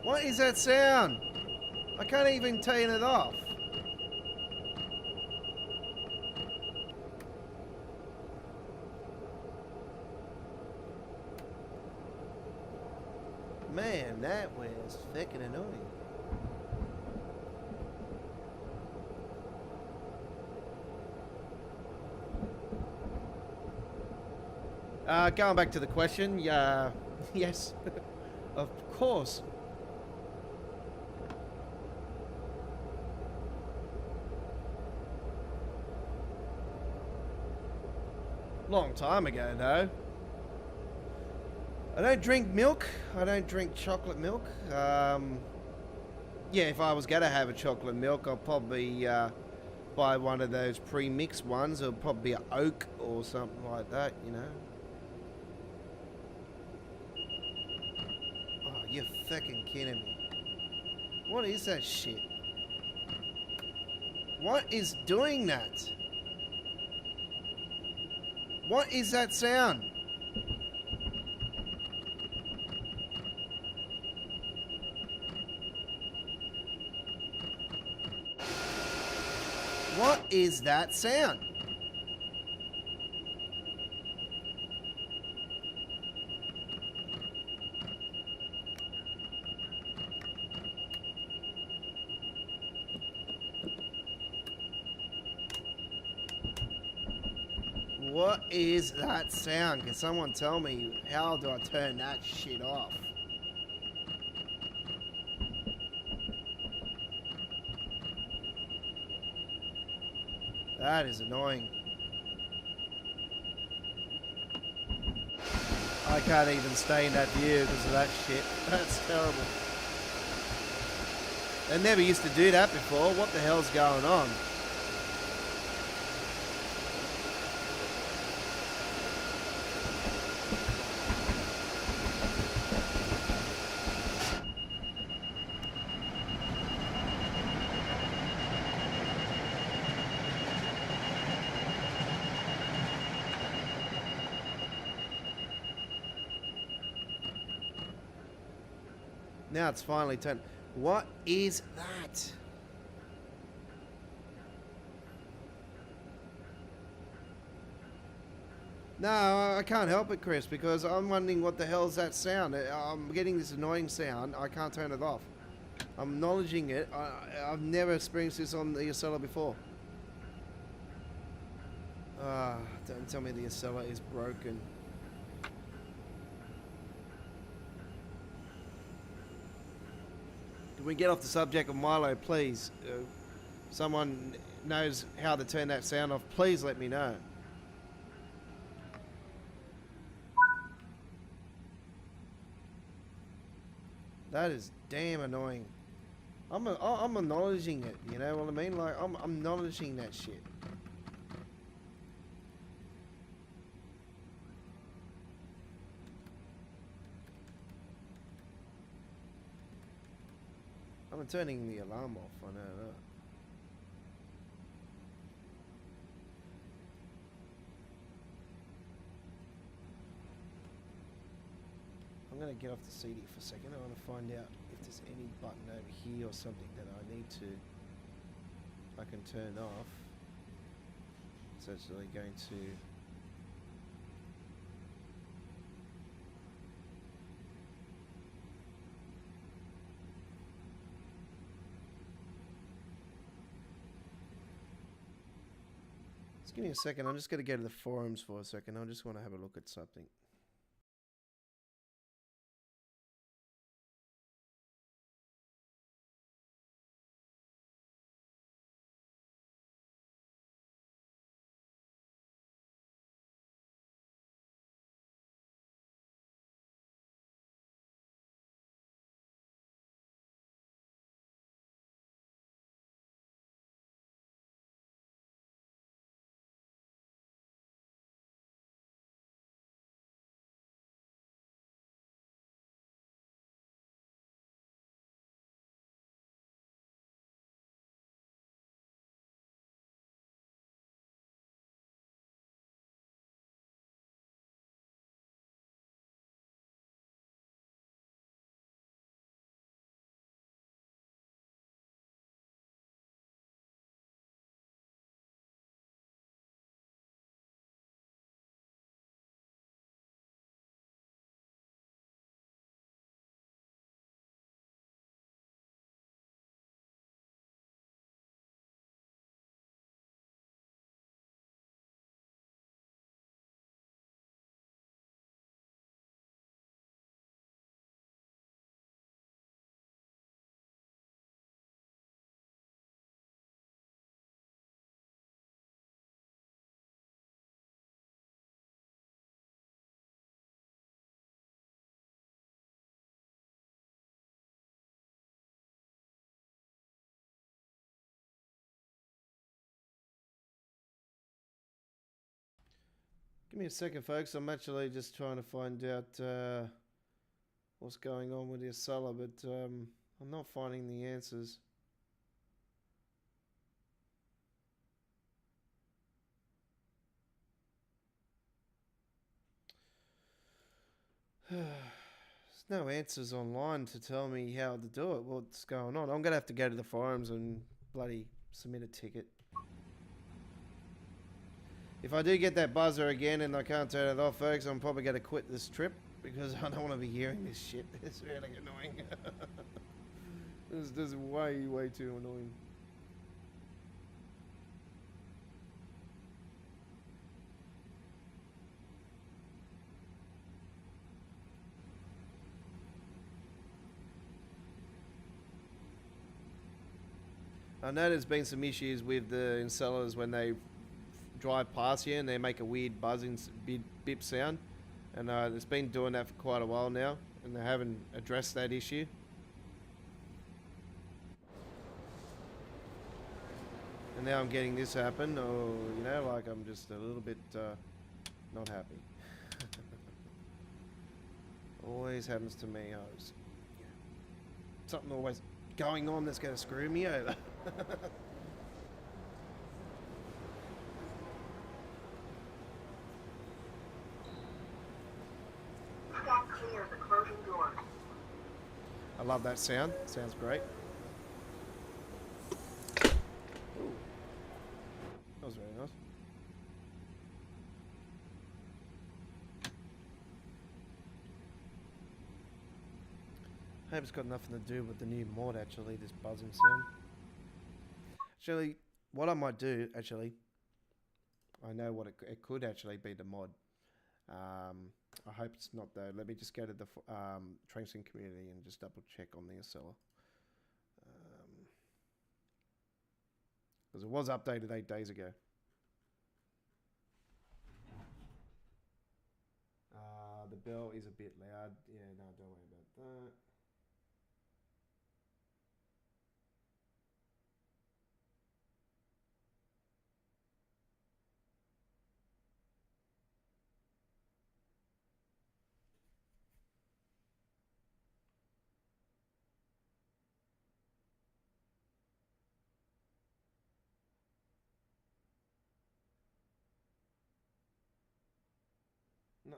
What is that sound? I can't even turn it off. Man, that was fucking annoying. Going back to the question, yeah, yes, of course. Long time ago, though. I don't drink milk. I don't drink chocolate milk. Yeah, if I was gonna have a chocolate milk, I'll probably buy one of those pre-mixed ones. It'll probably be an oat or something like that, you know. Oh, you're fucking kidding me. What is that shit? What is doing that? What is that sound? What is that sound? What is that sound? Can someone tell me how do I turn that shit off? That is annoying. I can't even stay in that view because of that shit. That's terrible. They never used to do that before. What the hell's going on? Now it's finally turned. What is that? No, I can't help it, Chris, because I'm wondering what the hell's that sound. I'm getting this annoying sound. I can't turn it off. I'm acknowledging it. I've never experienced this on the Acela before. Don't tell me the Acela is broken. Can we get off the subject of Milo, please? Someone knows how to turn that sound off. Please let me know. That is damn annoying. I'm acknowledging it. You know what I mean? Like I'm acknowledging that shit. I'm turning the alarm off, I know that. I'm going to get off the CD for a second. I want to find out if there's any button over here or something that I can turn off. It's actually going to... Just give me a second. I'm just going to go to the forums for a second. I just want to have a look at something. Give me a second, folks. I'm actually just trying to find out what's going on with the Acela, but I'm not finding the answers. There's no answers online to tell me how to do it. What's going on? I'm going to have to go to the forums and bloody submit a ticket. If I do get that buzzer again and I can't turn it off, folks, I'm probably going to quit this trip because I don't want to be hearing this shit. It's really annoying. This is way, way too annoying. I know there's been some issues with the Acelas when they drive past you and they make a weird buzzing bip sound, and it's been doing that for quite a while now, and they haven't addressed that issue. And now I'm getting this happen, or you know, like I'm just a little bit not happy. Always happens to me. Something always going on that's going to screw me over. Stand clear of the closing doors. I love that sound. Sounds great. Ooh. That was very nice. I hope it's got nothing to do with the new mod, actually, this buzzing sound. Actually, what I might do, actually, I know what it could actually be the mod. I hope it's not though. Let me just go to the Trainsim community and just double check on the Acela. Because it was updated 8 days ago. The bell is a bit loud. Yeah, no, don't worry about that. No,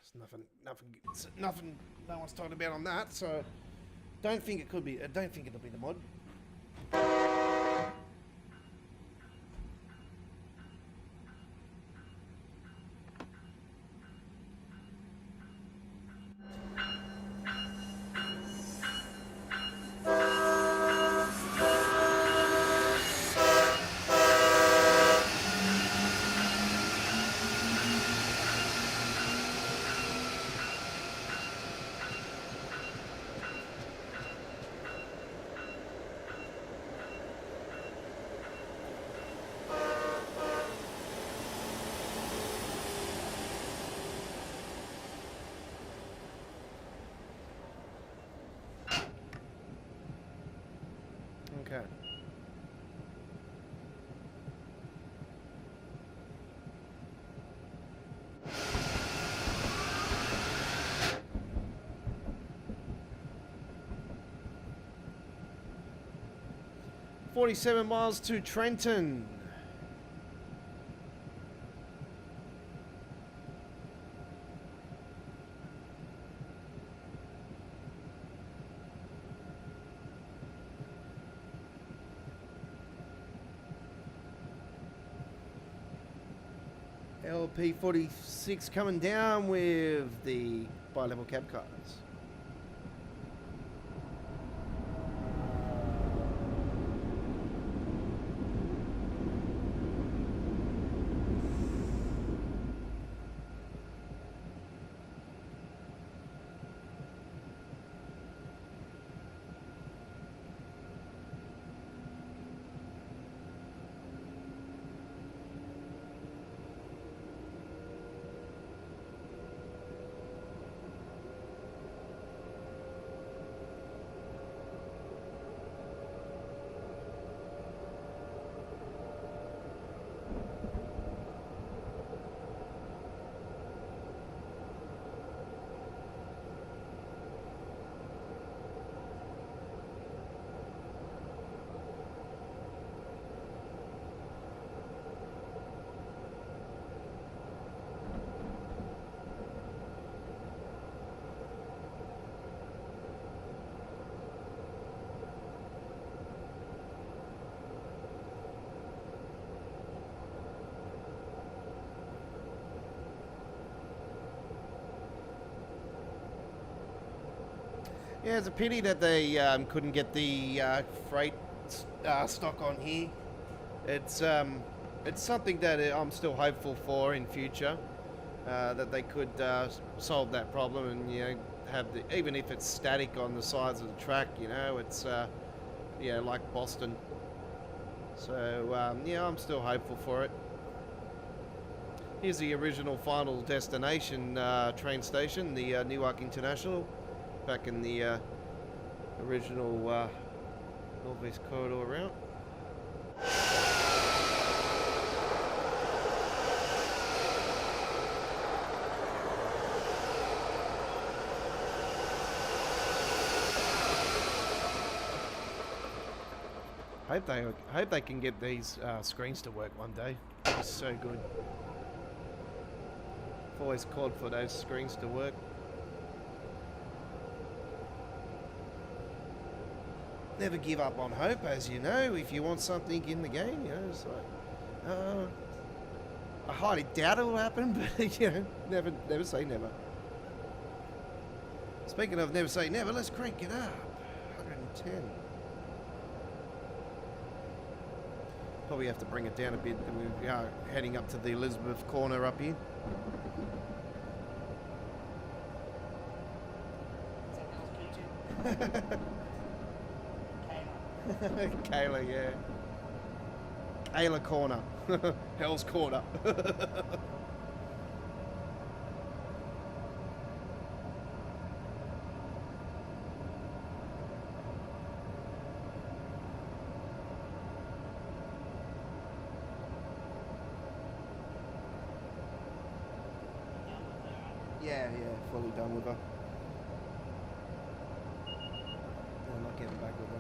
it's nothing. No one's talking about on that. So, don't think it could be. Don't think it'll be the mod. Okay. "47 miles to Trenton." LP46 coming down with the bi-level cab cars. Yeah, it's a pity that they couldn't get the freight stock on here. It's something that I'm still hopeful for in future, that they could solve that problem and, you know, have the, even if it's static on the sides of the track, you know, it's yeah, like Boston. So yeah, I'm still hopeful for it. Here's the original Final Destination train station, the Newark International, back in the original North-East Corridor route. Hope they can get these screens to work one day. It's so good. I've always called for those screens to work. Never give up on hope, as you know. If you want something in the game, you know, it's like, I highly doubt it will happen, but you know, never say never. Speaking of never say never, let's crank it up. 110. Probably have to bring it down a bit. We are heading up to the Elizabeth corner up here. Acela, yeah. Acela corner. Hell's corner. Yeah, fully done with her. I'm not getting back with her.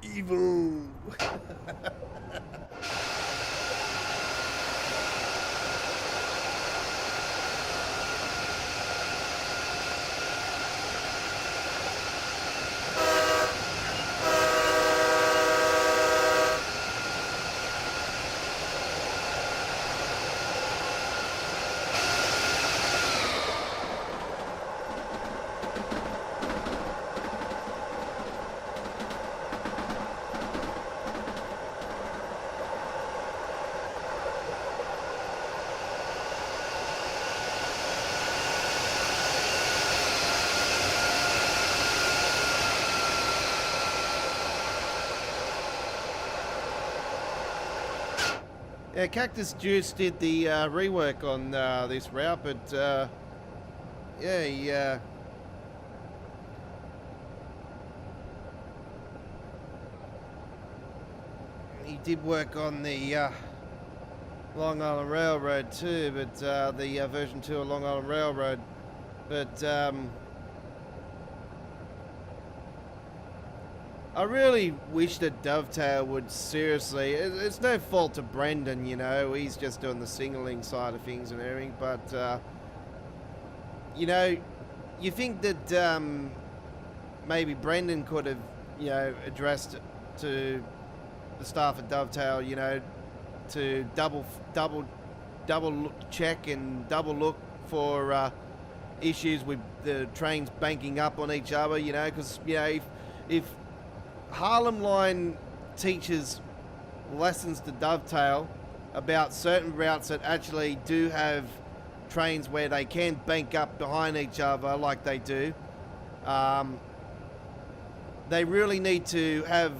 Evil. Yeah, Cactus Juice did the rework on this route, but yeah, he did work on the Long Island Railroad too, but the version 2 of Long Island Railroad, but I really wish that Dovetail would seriously, it's no fault to Brendan, you know, he's just doing the signaling side of things and everything, but, you know, you think that maybe Brendan could have, you know, addressed to the staff at Dovetail, you know, to double check and double look for issues with the trains banking up on each other, you know, because, you know, if Harlem Line teaches lessons to Dovetail about certain routes that actually do have trains where they can bank up behind each other like they do. They really need to have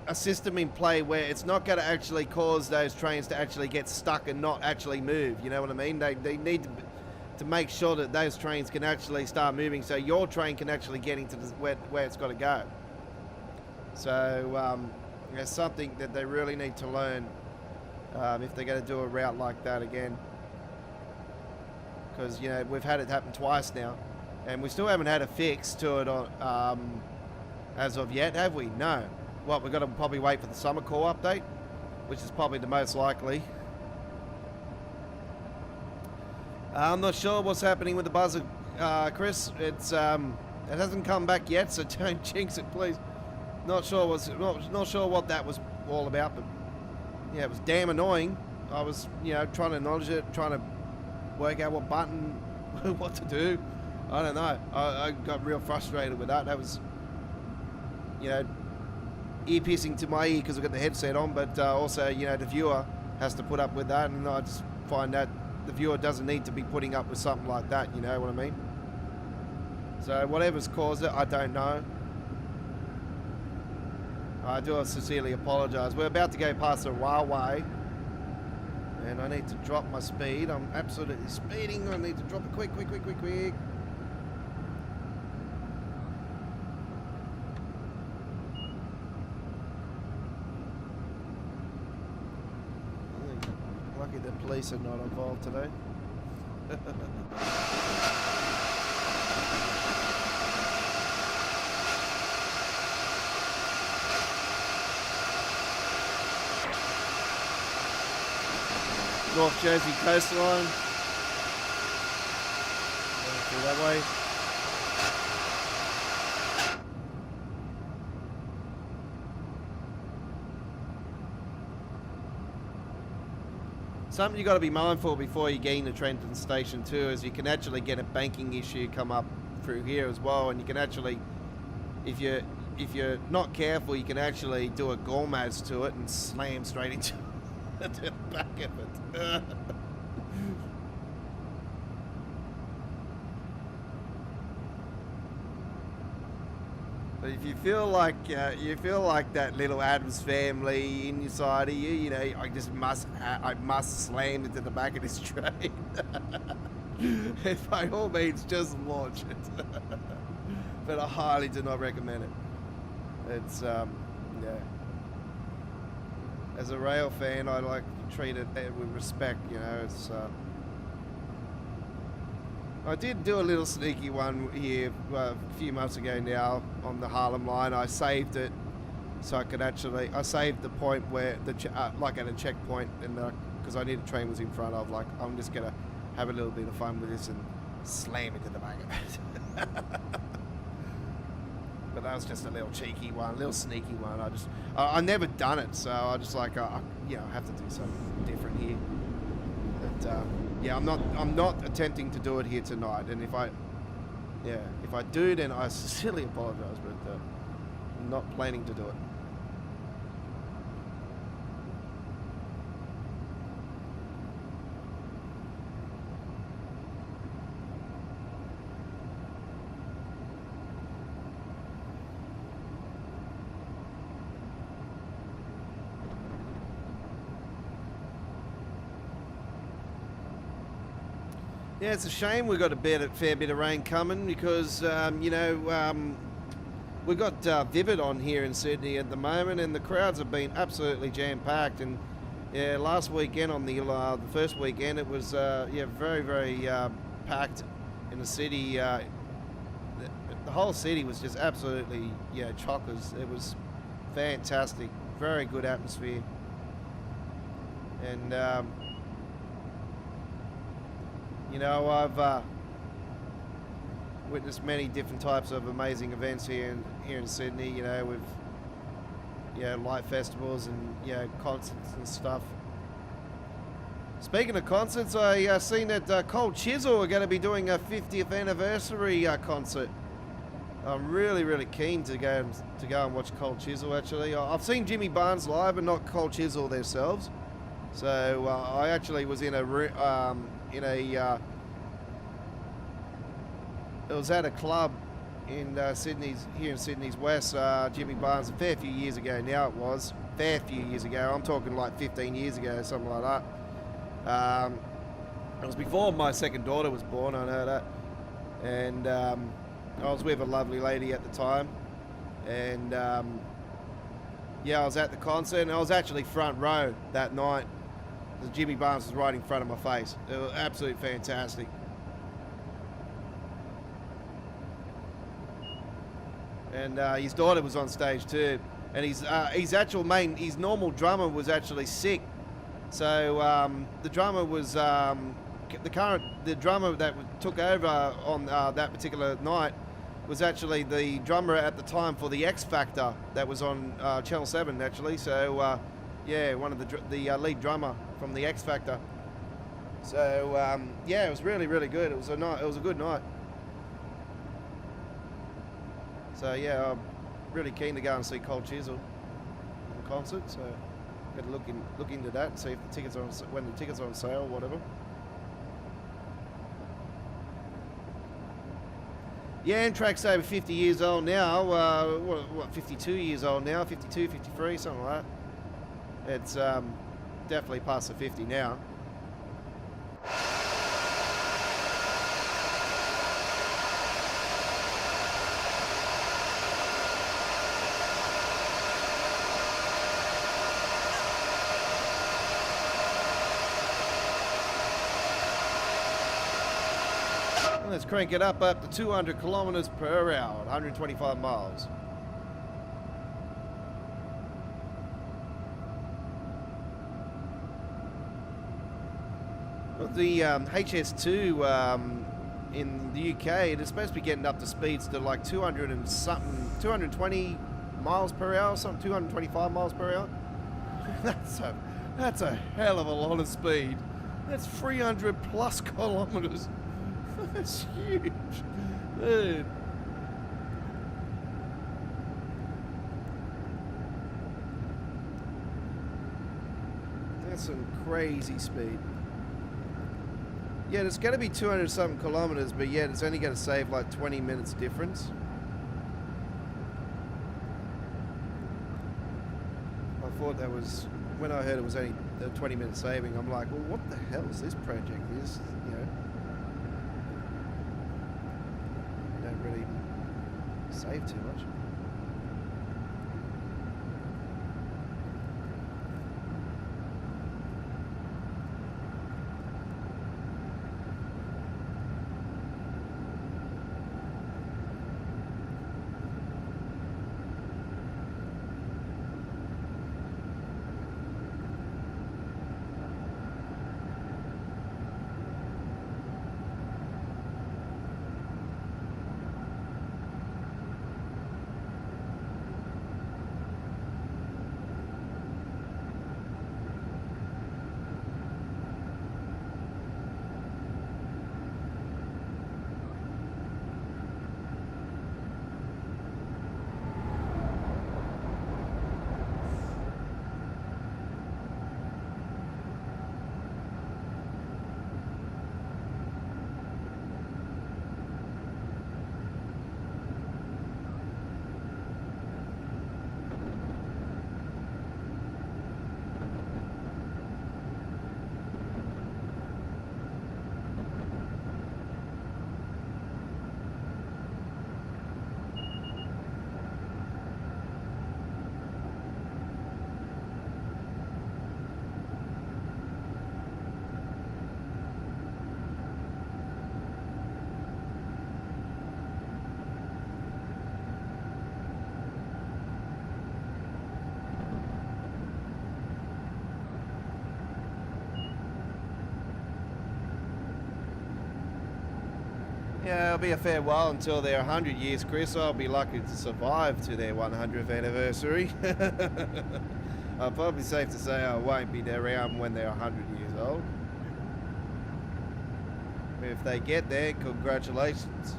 a system in play where it's not going to actually cause those trains to actually get stuck and not actually move. You know what I mean? They need to make sure that those trains can actually start moving, so your train can actually get into where it's got to go. So it's something that they really need to learn if they're going to do a route like that again. Because, you know, we've had it happen twice now, and we still haven't had a fix to it on, as of yet, have we? No. What, we've got to probably wait for the summer call update, which is probably the most likely. I'm not sure what's happening with the buzzer, Chris. It's it hasn't come back yet, so don't jinx it, please. Not sure what that was all about, but yeah, it was damn annoying. I was, you know, trying to acknowledge it, trying to work out what button, what to do. I don't know. I got real frustrated with that. That was, you know, ear piercing to my ear because I've got the headset on, but also, you know, the viewer has to put up with that, and I just find that the viewer doesn't need to be putting up with something like that, you know what I mean? So whatever's caused it, I don't know. I do sincerely apologise. We're about to go past the railway, and I need to drop my speed. I'm absolutely speeding. I need to drop it quick. Lucky the police are not involved today. North Jersey coastline. Going through that way. Something you got to be mindful before you get into Trenton Station too is you can actually get a banking issue come up through here as well, and you can actually, if you're not careful, you can actually do a gourmets to it and slam straight into the back of it. But if you feel like that little Adams family in your side of you, you know, I must slam into the back of this train. By all means, just launch it. But I highly do not recommend it. It's yeah. As a rail fan, I like to treat it with respect. You know, it's. I did do a little sneaky one here a few months ago now on the Harlem line. I saved it so I could actually. I saved the point where like at a checkpoint, and because I knew the train was in front of. Like, I'm just gonna have a little bit of fun with this and slam into the back of it. But that was just a little cheeky one, a little sneaky one. I never done it, so I just like, you know, I have to do something different here. But yeah, I'm not attempting to do it here tonight. And if I do, then I sincerely apologise, but I'm not planning to do it. Yeah, it's a shame we've got a fair bit of rain coming because, you know, we've got Vivid on here in Sydney at the moment, and the crowds have been absolutely jam-packed. And yeah, last weekend on the first weekend, it was yeah, very, very packed in the city. The whole city was just absolutely, yeah, chockers. It was fantastic, very good atmosphere, and you know, I've witnessed many different types of amazing events here in Sydney. You know, with light festivals and concerts and stuff. Speaking of concerts, I seen that Cold Chisel are going to be doing a 50th anniversary concert. I'm really, really keen to go and watch Cold Chisel. Actually, I've seen Jimmy Barnes live, but not Cold Chisel themselves. So I actually was in a it was at a club in Sydney's West. Jimmy Barnes, a fair few years ago now it was. Fair few years ago. I'm talking like 15 years ago, something like that. It was before my second daughter was born, I know that. And I was with a lovely lady at the time. And yeah, I was at the concert and I was actually front row that night. Jimmy Barnes was right in front of my face. It was absolutely fantastic. And his daughter was on stage too. And his normal drummer was actually sick. So the drummer was the drummer that took over on that particular night was actually the drummer at the time for the X Factor that was on Channel 7 actually. So yeah, one of the lead drummer from the X Factor. So yeah, it was really good. It was a good night. So yeah, I'm really keen to go and see Cold Chisel in concert. So better look into that and see if the tickets are when the tickets are on sale or whatever. Yeah, Amtrak's over 50 years old now. What 52 years old now? 52, 53, something like that. It's definitely past the 50 now. Let's crank it up to 200 kilometers per hour, 125 miles. Well, the HS2 in the UK, it's supposed to be getting up to speeds to like 200 and something, 220 miles per hour, something 225 miles per hour. That's a hell of a lot of speed. That's 300 plus kilometers. That's huge, dude. That's some crazy speed. Yeah, it's going to be 200 something kilometers, but yet it's only going to save like 20 minutes difference. I thought that was, when I heard it was only a 20-minute saving, I'm like, well, what the hell is this project? Is, you know, don't really save too much. Yeah, it'll be a fair while until they're 100 years, Chris. I'll be lucky to survive to their 100th anniversary. I'll probably safe to say I won't be around when they're 100 years old. If they get there, congratulations.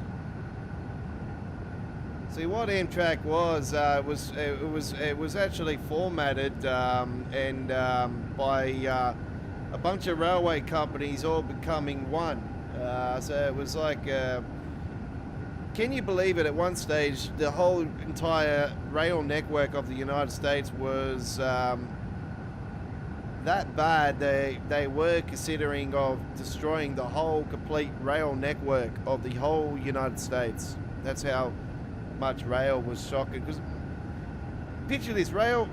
See, what Amtrak was it was actually formatted by a bunch of railway companies all becoming one. So it was like can you believe it? At one stage, the whole entire rail network of the United States was that bad. They were considering of destroying the whole complete rail network of the whole United States. That's how much rail was shocking. Because picture this: rail,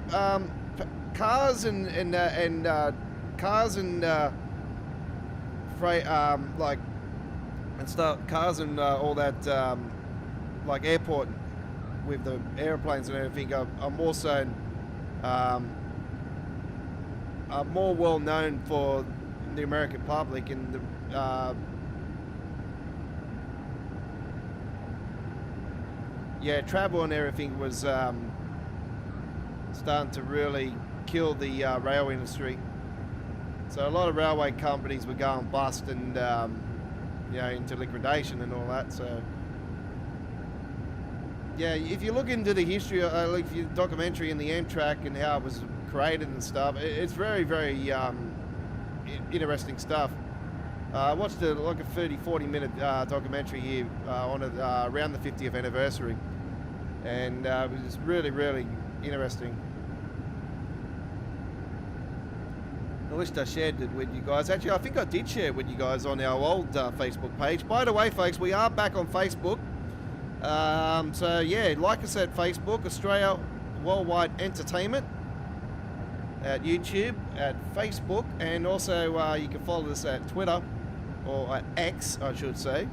cars and freight, like and stuff, cars and all that, like airport with the airplanes and everything are more so, are more well known for the American public, and the yeah, travel and everything was starting to really kill the rail industry. So a lot of railway companies were going bust and you know, into liquidation and all that. So yeah, if you look into the history, like the documentary in the Amtrak and how it was created and stuff, it's very, very interesting stuff. I watched like a 30-40 minute documentary here on it around the 50th anniversary, and it was just really, really interesting. I wished I shared it with you guys. Actually, I think I did share it with you guys on our old Facebook page. By the way, folks, we are back on Facebook. So yeah, like us at Facebook, Australia Worldwide Entertainment, at YouTube, at Facebook, and also you can follow us at Twitter, or at X, I should say.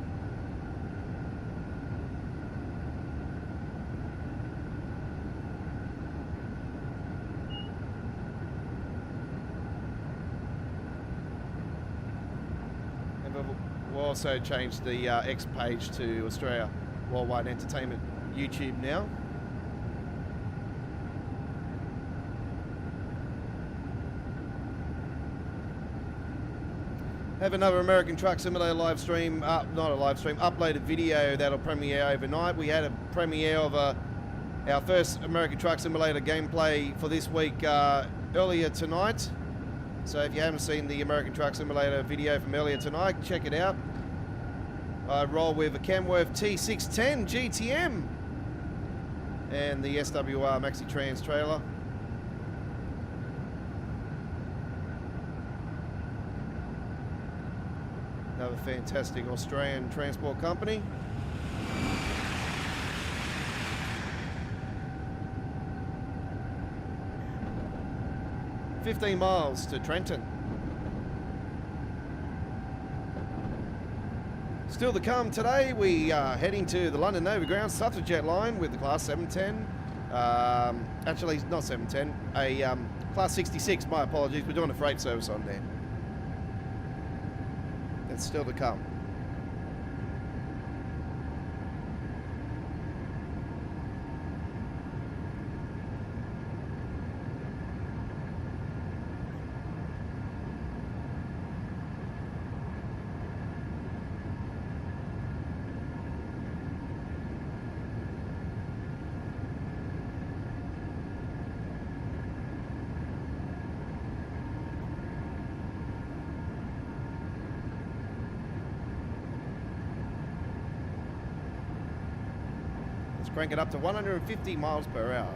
We'll also change the X page to Australia Worldwide Entertainment YouTube now. Have another American Truck Simulator live stream, not a live stream, uploaded video that'll premiere overnight. We had a premiere of our first American Truck Simulator gameplay for this week earlier tonight. So if you haven't seen the American Truck Simulator video from earlier tonight, check it out. I roll with a Kenworth T610 GTM and the SWR Maxi Trans trailer. Another fantastic Australian transport company. "15 miles to Trenton." Still to come today, we are heading to the London Overground Suffragette Line with the Class 710. Actually, not 710, a Class 66, my apologies. We're doing a freight service on there. That's still to come. Crank it up to 150 miles per hour.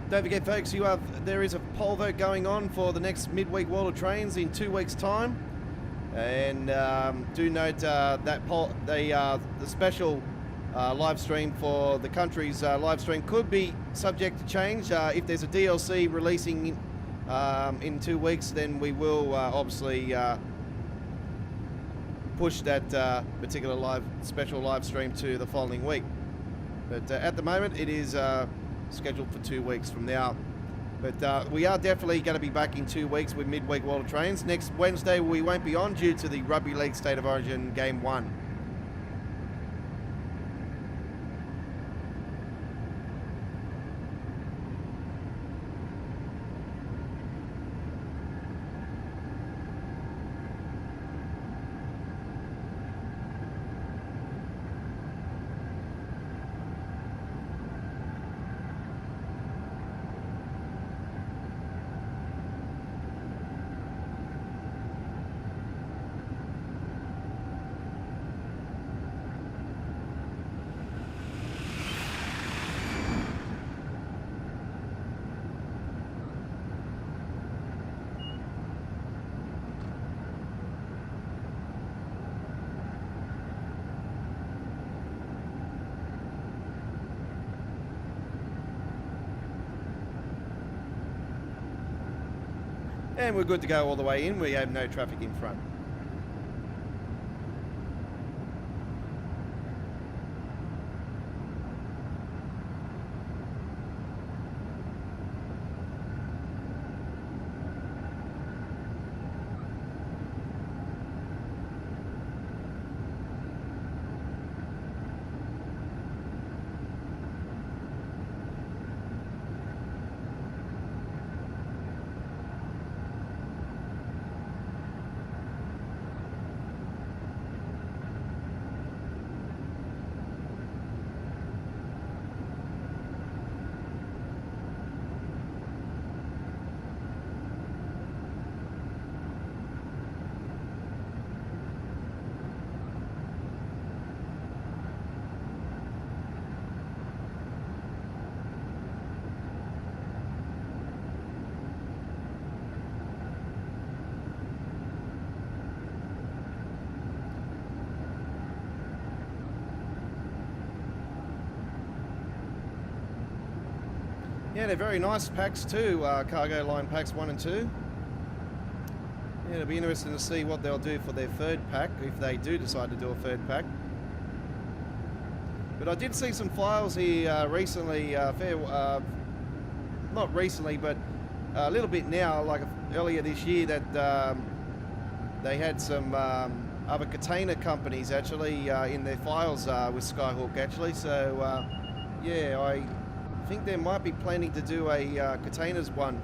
Don't forget, folks, there is a poll vote going on for the next midweek World of Trains in 2 weeks' time, and do note that poll, the special live stream for the country's live stream could be subject to change. If there's a DLC releasing in 2 weeks, then we will obviously push that particular special live stream to the following week. But at the moment, it is scheduled for 2 weeks from now. But we are definitely going to be back in 2 weeks with midweek World of Trains. Next Wednesday, we won't be on due to the Rugby League State of Origin Game 1. And we're good to go all the way in. We have no traffic in front. Yeah, they're very nice packs too, cargo line packs 1 and 2. Yeah, it'll be interesting to see what they'll do for their third pack, if they do decide to do a third pack. But I did see some files here recently, not recently, but a little bit now, like earlier this year, that they had some other container companies actually in their files with Skyhawk actually. So yeah, I think they might be planning to do a containers one.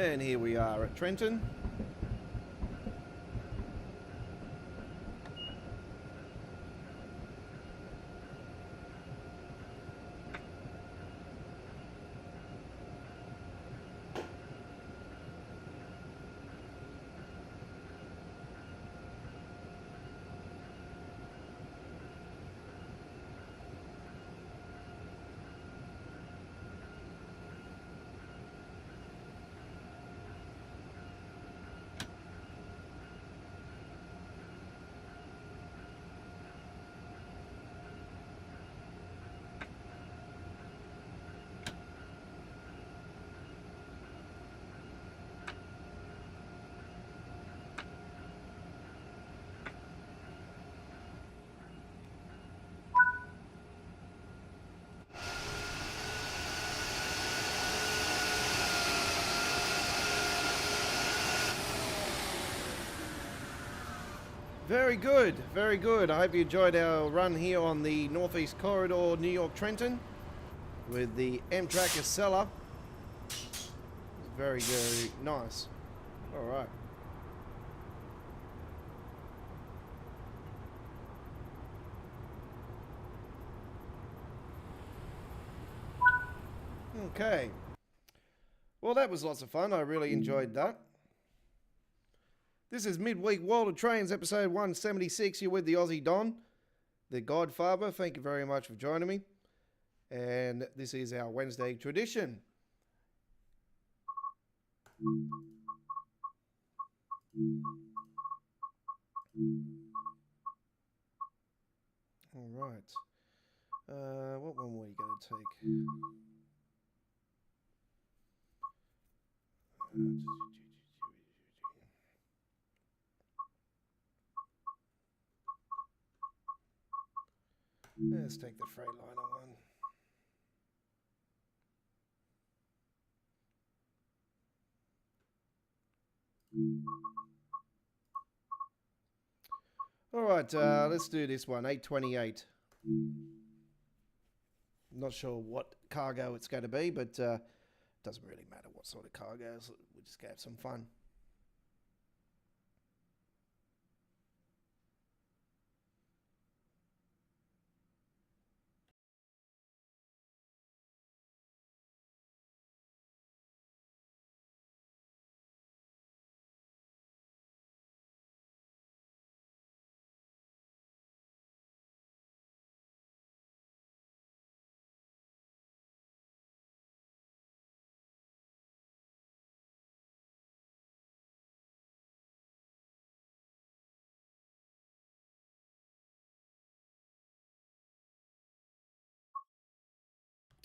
And here we are at Trenton. Very good, very good. I hope you enjoyed our run here on the Northeast Corridor, New York Trenton, with the Amtrak Acela. Very, very nice. All right. Okay. Well, that was lots of fun. I really enjoyed that. This is Midweek World of Trains, episode 176. You're with the Aussie Don, the Godfather. Thank you very much for joining me. And this is our Wednesday tradition. All right. What one were you going to take? Let's take the Freightliner one. All right, let's do this one, 828. Not sure what cargo it's going to be, but doesn't really matter what sort of cargo. We're just going to have some fun.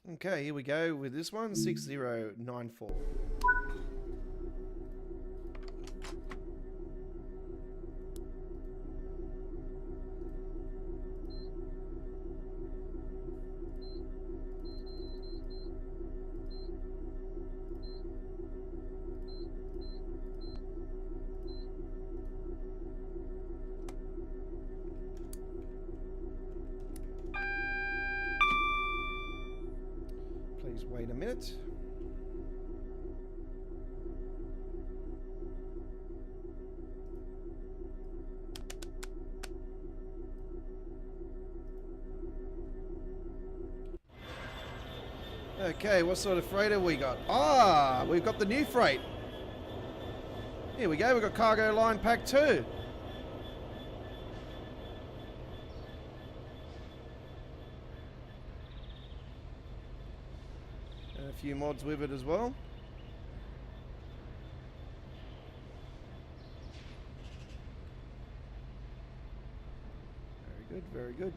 Okay, here we go with this one, 6094. Please wait a minute. Okay, what sort of freighter we got? Ah, we've got the new freight. Here we go, we've got Cargo Line Pack 2. And a few mods with it as well. Very good, very good.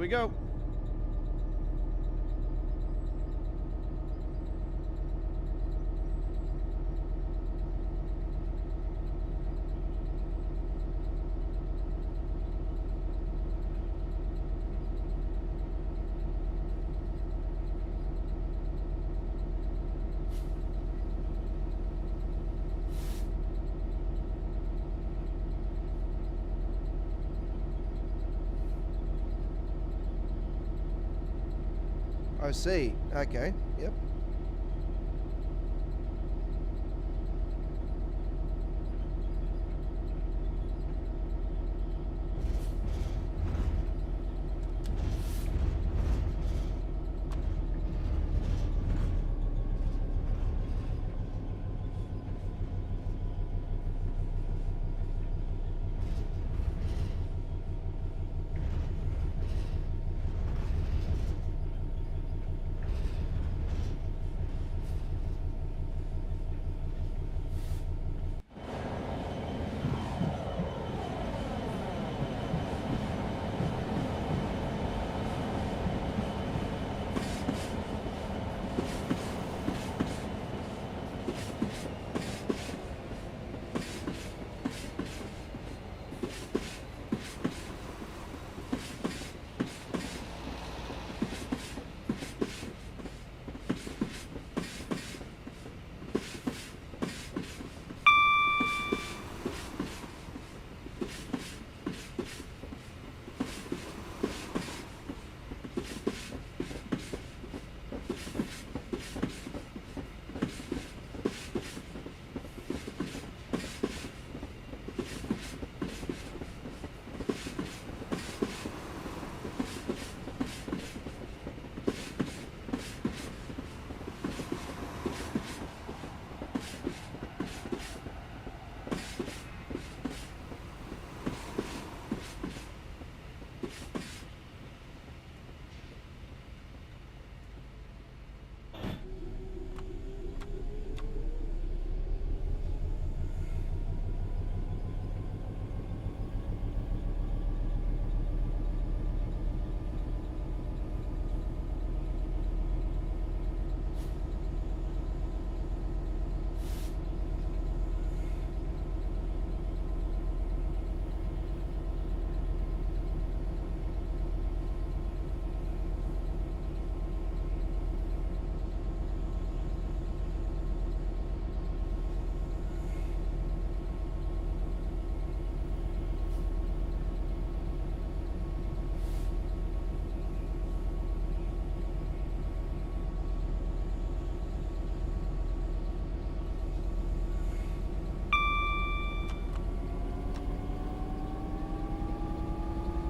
we go. I see. Okay. Yep.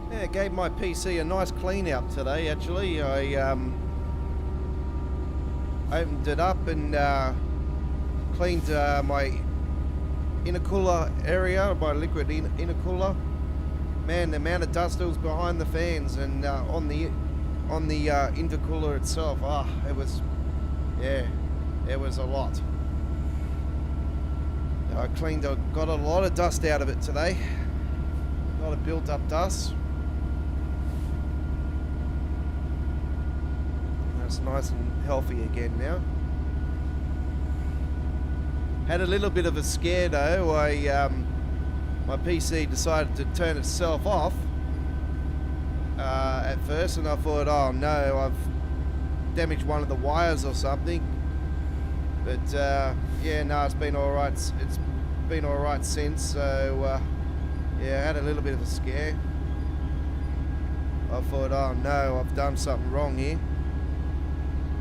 Yeah, gave my PC a nice clean out today. Actually, I opened it up and cleaned my intercooler area, my liquid intercooler. Man, the amount of dust that was behind the fans and on the intercooler itself. It was, yeah, it was a lot. I got a lot of dust out of it today. A lot of built up dust. It's nice and healthy again now. Had a little bit of a scare though. My PC decided to turn itself off at first, and I thought, oh no, I've damaged one of the wires or something. But yeah, no, it's been all right. It's been all right since. So yeah, I had a little bit of a scare. I thought, oh no, I've done something wrong here.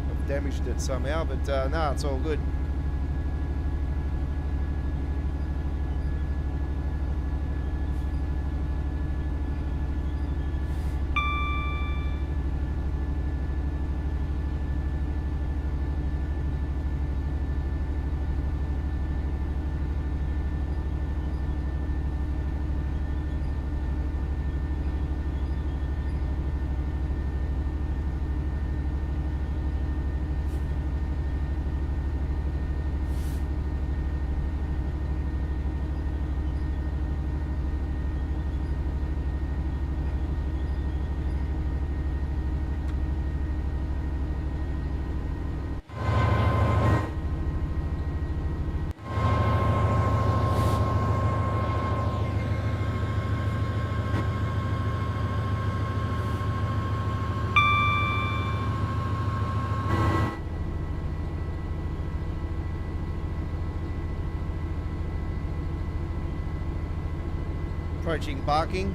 I've damaged it somehow, but no, it's all good. approaching Barking.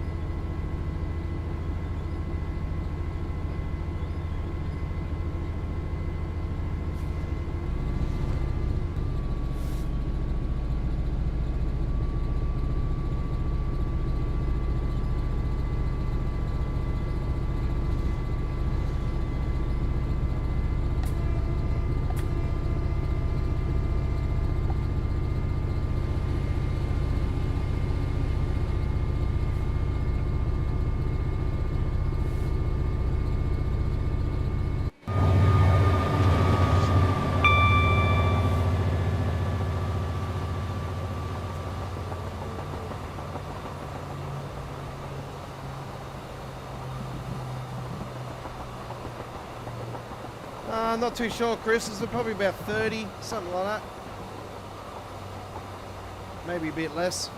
Not too sure, Chris. Is it probably about 30, something like that? Maybe a bit less.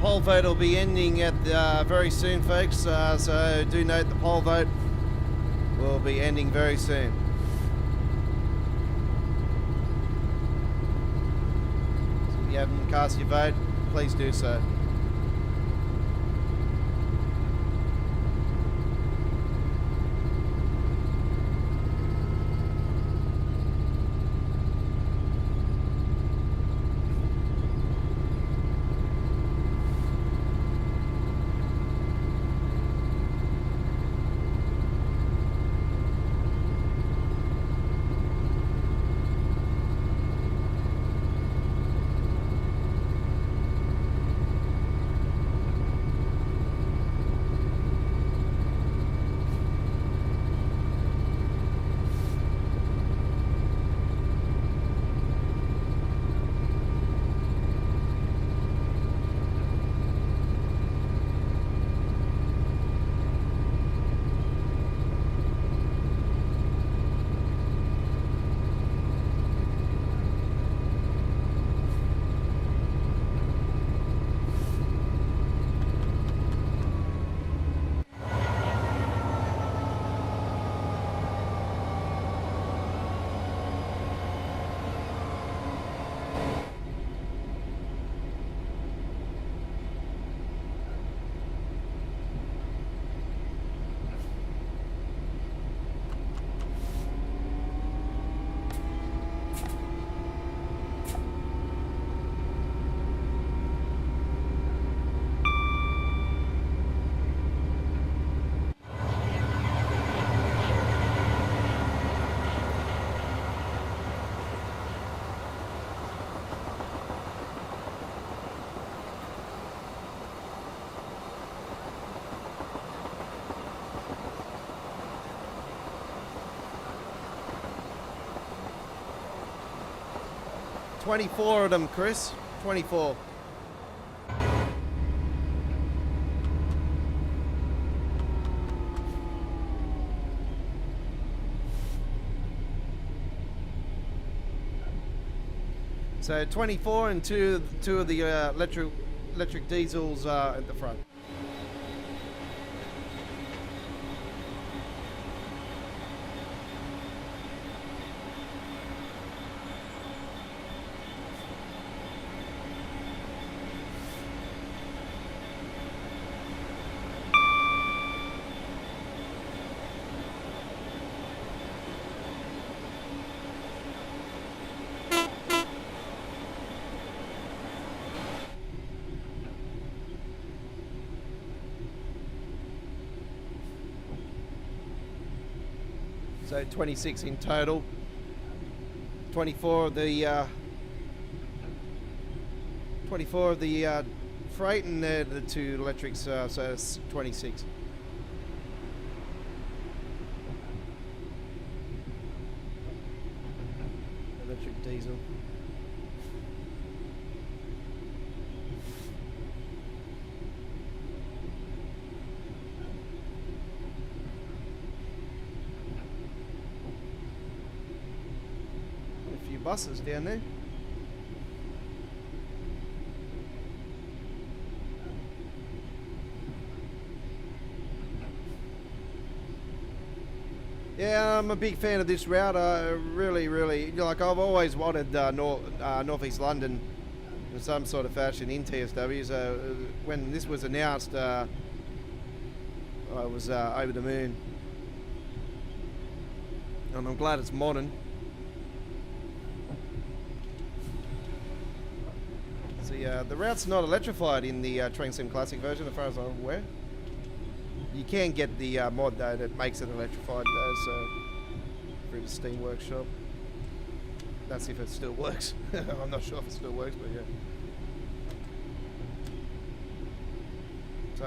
Poll vote will be ending at very soon, folks. So do note the poll vote will be ending very soon. So if you haven't cast your vote, please do so. $24 of them, Chris. 24. So 24 and two of the electric diesels at the front. So 26 in total. 24 of the freight, and the two electrics, so it's 26. Electric diesel. Buses down there. Yeah, I'm a big fan of this route. I really like. I've always wanted northeast London in some sort of fashion in TSW. So when this was announced, I was over the moon, and I'm glad it's modern. The route's not electrified in the Train Sim Classic version, as far as I'm aware. You can get the mod though that makes it electrified though, so through the Steam Workshop. That's if it still works. I'm not sure if it still works, but yeah. So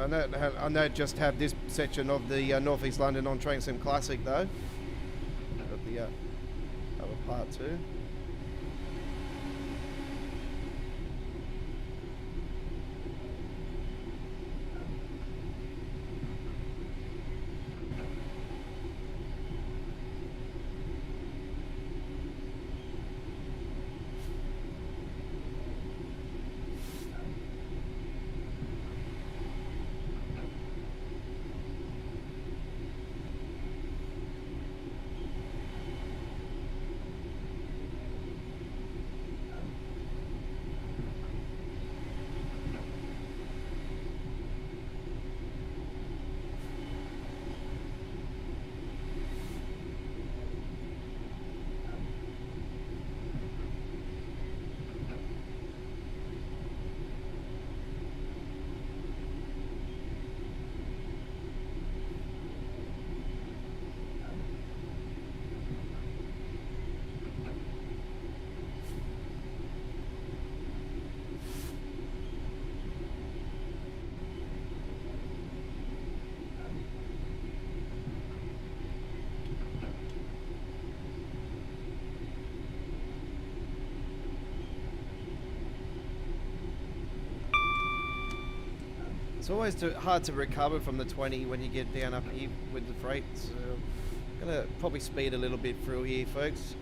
I know just have this section of the Northeast London on Train Sim Classic though. Got the other part too. It's always hard to recover from the 20 when you get down up here with the freight. So I'm gonna probably speed a little bit through here, folks.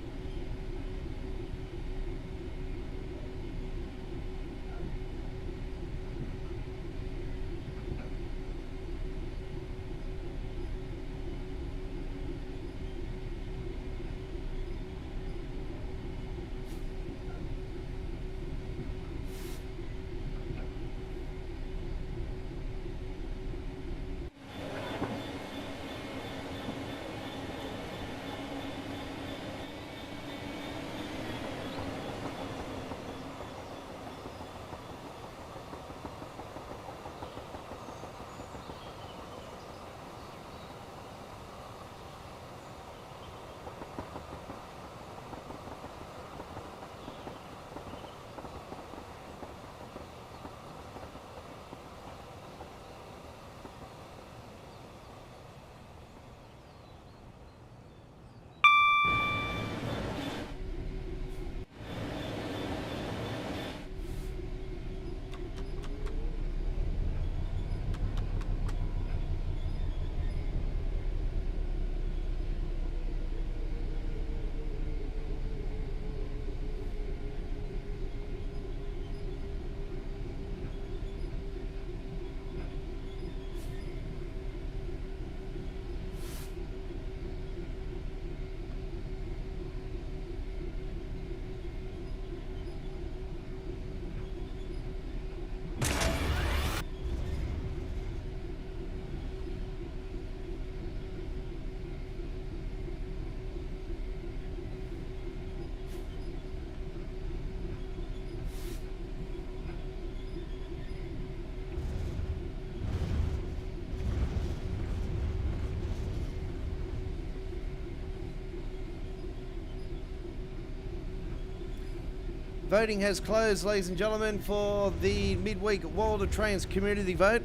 Voting has closed, ladies and gentlemen, for the midweek World of Trains community vote.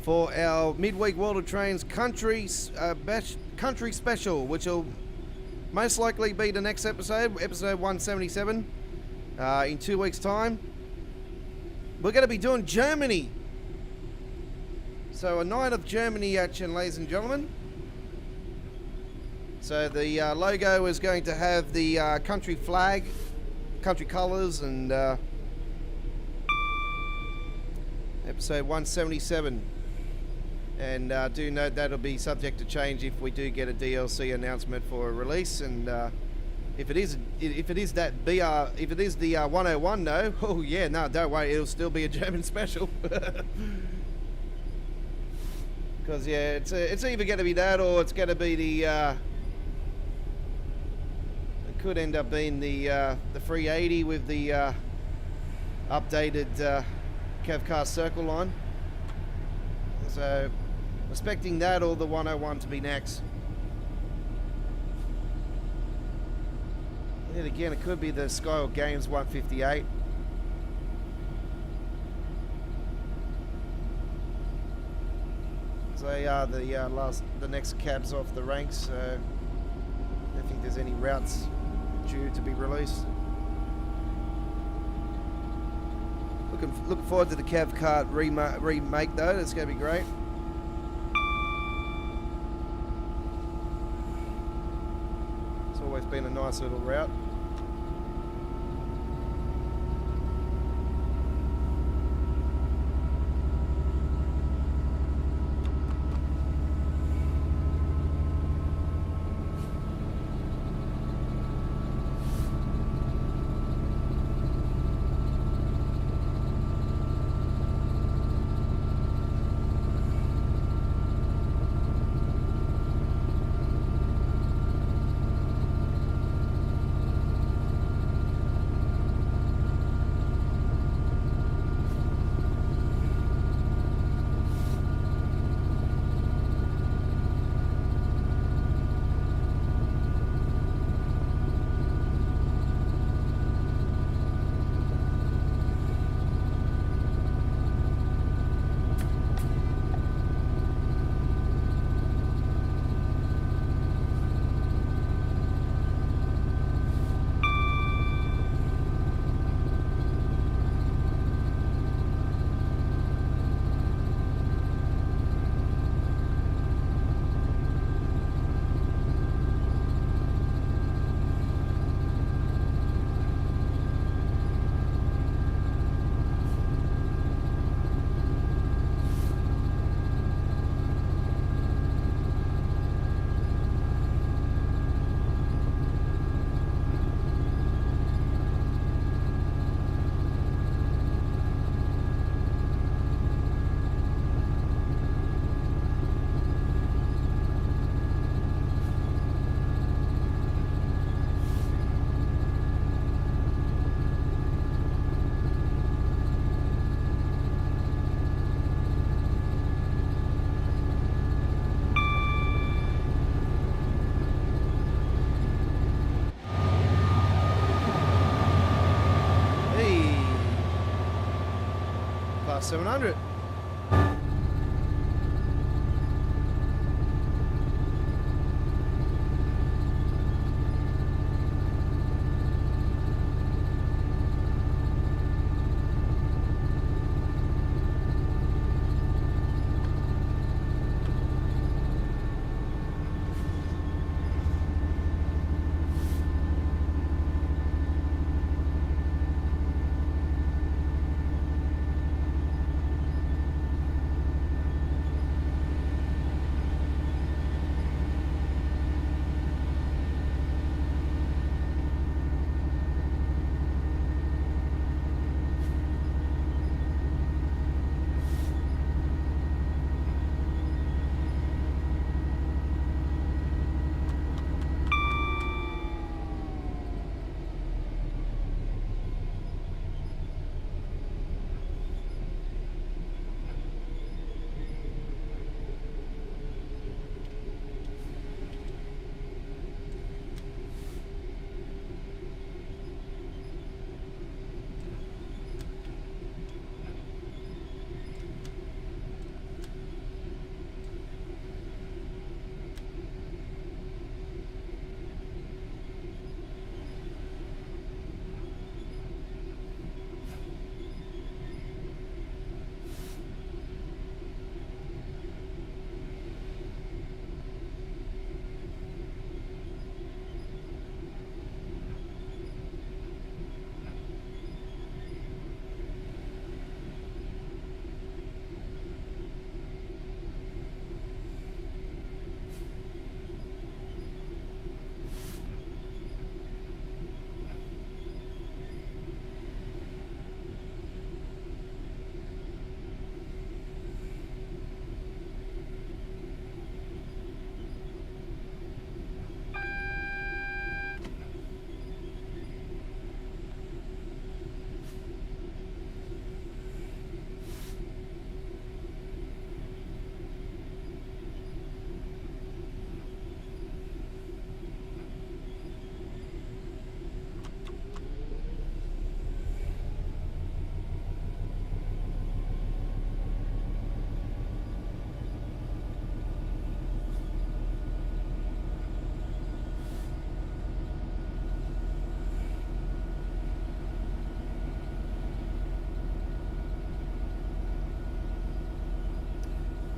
For our midweek World of Trains country special, which will most likely be the next episode, episode 177, in 2 weeks' time. We're going to be doing Germany. So a night of Germany action, ladies and gentlemen. So the logo is going to have the country flag, country colours, and episode 177. And do note that'll be subject to change if we do get a DLC announcement for a release. And if it is the 101, no, oh yeah, no, don't worry, it'll still be a German special. Because yeah, it's either going to be that or it's going to be the. Could end up being the 380 with the updated Kevcar Circle line. So, expecting that or the 101 to be next. And again, it could be the Skyhawk Games 158. So they are the next cabs off the ranks. So, I don't think there's any routes due to be released. Looking forward to the Cav Kart remake though. It's going to be great. It's always been a nice little route. past 700.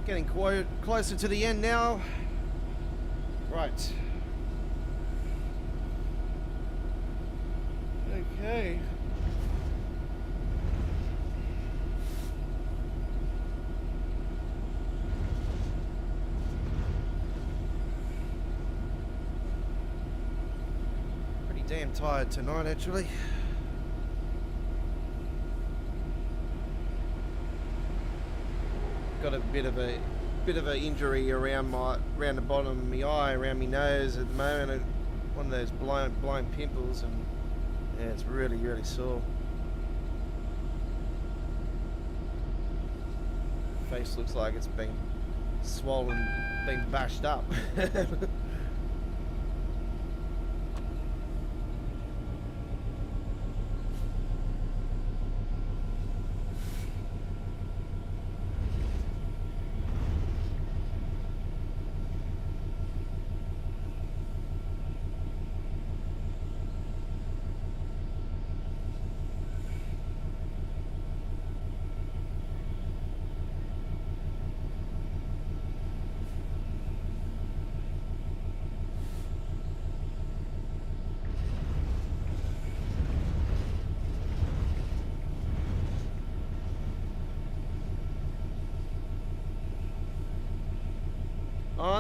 Getting closer to the end now. Right. Okay. Pretty damn tired tonight, actually. Got a bit of a injury around the bottom of my eye, around my nose at the moment. One of those blind pimples, and yeah, it's really sore. Face looks like it's been swollen, been bashed up.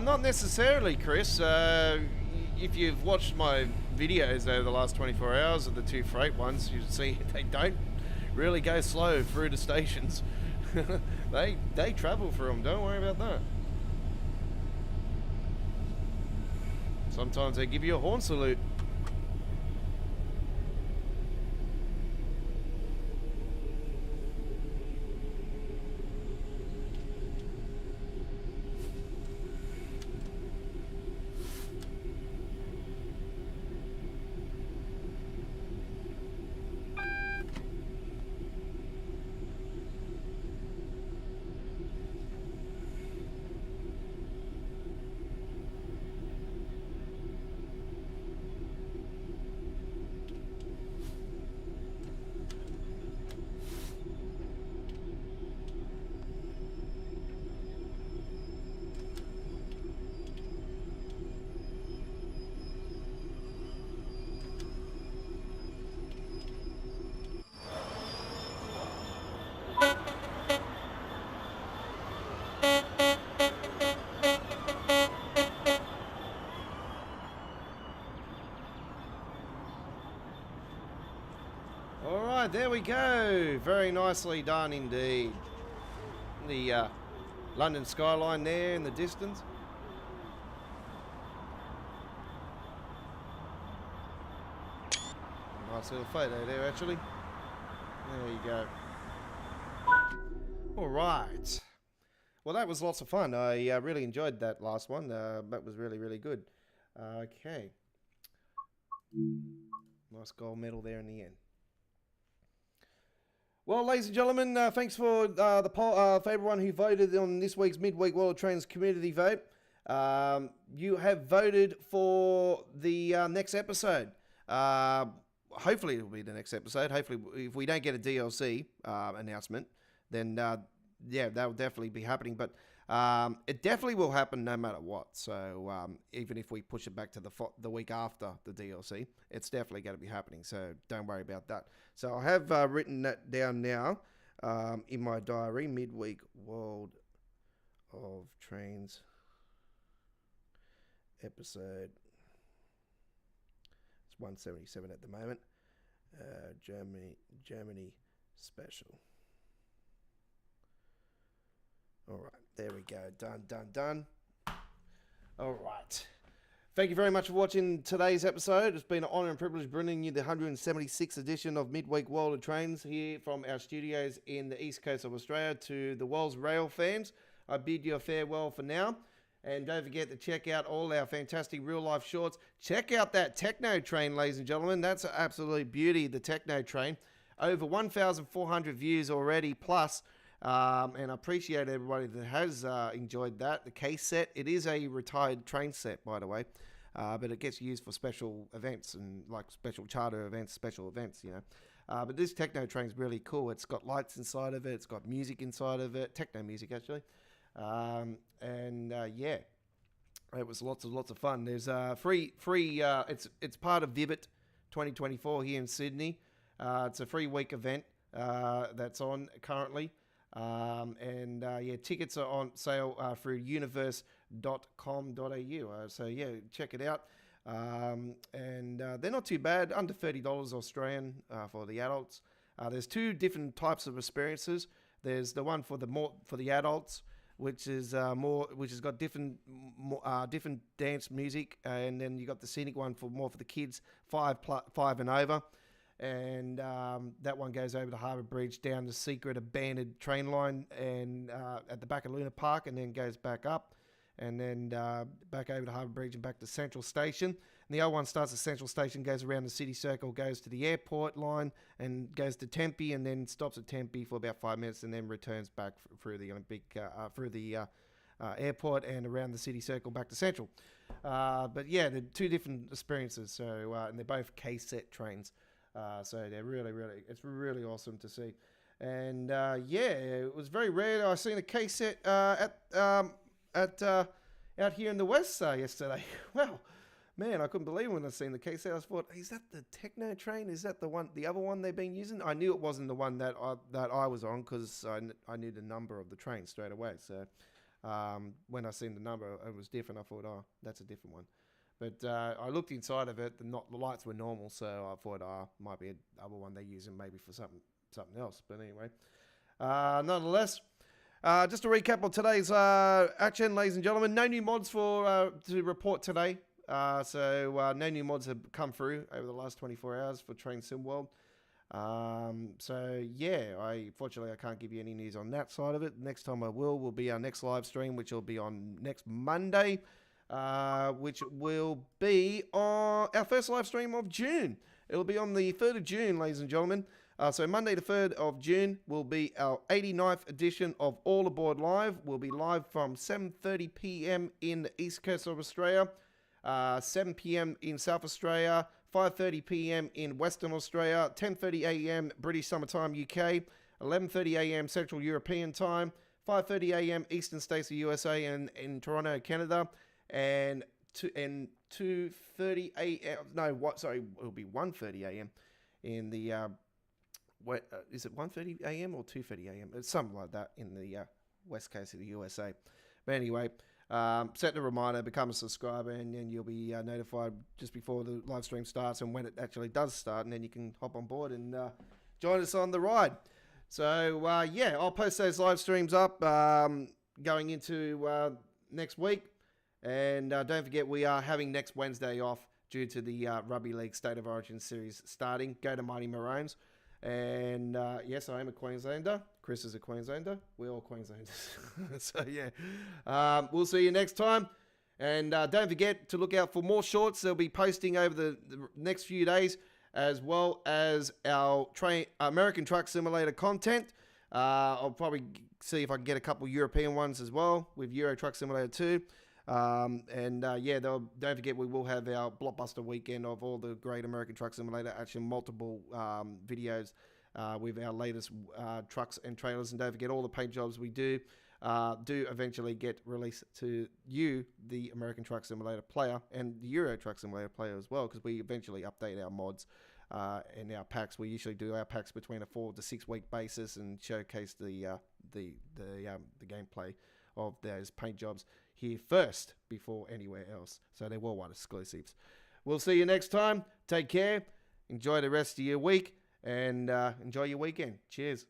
Not necessarily, Chris. If you've watched my videos over the last 24 hours of the two freight ones, you see they don't really go slow through the stations. they travel through them, don't worry about that. Sometimes they give you a horn salute. All right, there we go. Very nicely done indeed. The London skyline there in the distance. Nice little photo there, actually. There you go. All right. Well, that was lots of fun. I really enjoyed that last one. That was really, really good. Okay. Nice gold medal there in the end. Well, ladies and gentlemen, thanks for the poll, for everyone who voted on this week's Midweek World of Trains community vote. You have voted for the next episode. Hopefully it'll be the next episode. Hopefully, if we don't get a DLC announcement, then yeah, that will definitely be happening. But it definitely will happen no matter what. So even if we push it back to the week after the DLC, it's definitely going to be happening. So don't worry about that. So I have written that down now in my diary. Midweek World of Trains episode. It's 177 at the moment. Germany special. All right, there we go. Done. All right. Thank you very much for watching today's episode. It's been an honour and privilege bringing you the 176th edition of Midweek World of Trains here from our studios in the east coast of Australia to the world's rail fans. I bid you a farewell for now. And don't forget to check out all our fantastic real-life shorts. Check out that Techno Train, ladies and gentlemen. That's an absolute beauty, the Techno Train. Over 1,400 views already, plus. And I appreciate everybody that has enjoyed that. The case set, it is a retired train set, by the way. But it gets used for special events and like special charter events, special events, you know. But this Techno Train's really cool. It's got lights inside of it. It's got music inside of it. Techno music, actually. Yeah, it was lots of fun. There's free. It's part of Vivid 2024 here in Sydney. It's a free week event that's on currently. Yeah, tickets are on sale through universe.com.au. So yeah, check it out. They're not too bad, under $30 Australian for the adults. There's two different types of experiences. There's the one for the adults, which has got different dance music, and then you got the scenic one for the kids, 5 and over. And that one goes over the Harbour Bridge, down the secret abandoned train line, and at the back of Luna Park, and then goes back up, and then back over the Harbour Bridge and back to Central Station. And the other one starts at Central Station, goes around the city circle, goes to the airport line, and goes to Tempe, and then stops at Tempe for about 5 minutes, and then returns back through the Olympic, airport and around the city circle back to Central. But yeah, they're two different experiences. So and they're both K-set trains. So they're it's really awesome to see. And yeah, it was very rare. I seen a K-set out here in the West yesterday. Well, man, I couldn't believe when I seen the K-set. I thought, is that the Techno Train? Is that the other one they've been using? I knew it wasn't the one that I was on, because I knew the number of the train straight away. So when I seen the number, it was different. I thought, oh, that's a different one. But I looked inside of it. The lights were normal, so I thought, might be another one they're using maybe for something else. But anyway, nonetheless, just to recap on today's action, ladies and gentlemen, no new mods to report today. So no new mods have come through over the last 24 hours for Train Sim World. So yeah, fortunately I can't give you any news on that side of it. Next time I will be our next live stream, which will be on next Monday. Which will be on our first live stream of June. It'll be on the 3rd of June, ladies and gentlemen. So Monday the 3rd of June will be our 89th edition of All Aboard Live. We'll be live from 7:30 p.m. in the east coast of Australia, 7 p.m. in South Australia, 5:30 p.m. in Western Australia, 10:30 a.m. British Summertime UK, 11:30 a.m. Central European Time, 5:30 a.m. Eastern States of USA and in Toronto, Canada. And 2:30 a.m. It'll be 1:30 a.m. in the is it 1:30 a.m. or 2:30 a.m.? It's something like that in the west coast of the USA. But anyway, set the reminder, become a subscriber, and then you'll be notified just before the live stream starts and when it actually does start, and then you can hop on board and join us on the ride. So, yeah, I'll post those live streams up going into next week. And don't forget, we are having next Wednesday off due to the Rugby League State of Origin series starting. Go to Mighty Maroons. And yes, I am a Queenslander. Chris is a Queenslander. We're all Queenslanders. So, yeah. We'll see you next time. And don't forget to look out for more shorts. They'll be posting over the next few days, as well as our American Truck Simulator content. I'll probably see if I can get a couple European ones as well with Euro Truck Simulator 2. Yeah, don't forget we will have our blockbuster weekend of all the great American Truck Simulator, actually multiple videos with our latest trucks and trailers. And don't forget all the paint jobs we do eventually get released to you, the American Truck Simulator player, and the Euro Truck Simulator player as well, because we eventually update our mods and our packs. We usually do our packs between a 4 to 6 week basis and showcase the gameplay of those paint jobs here first before anywhere else. So they're worldwide exclusives. We'll see you next time. Take care. Enjoy the rest of your week and enjoy your weekend. Cheers.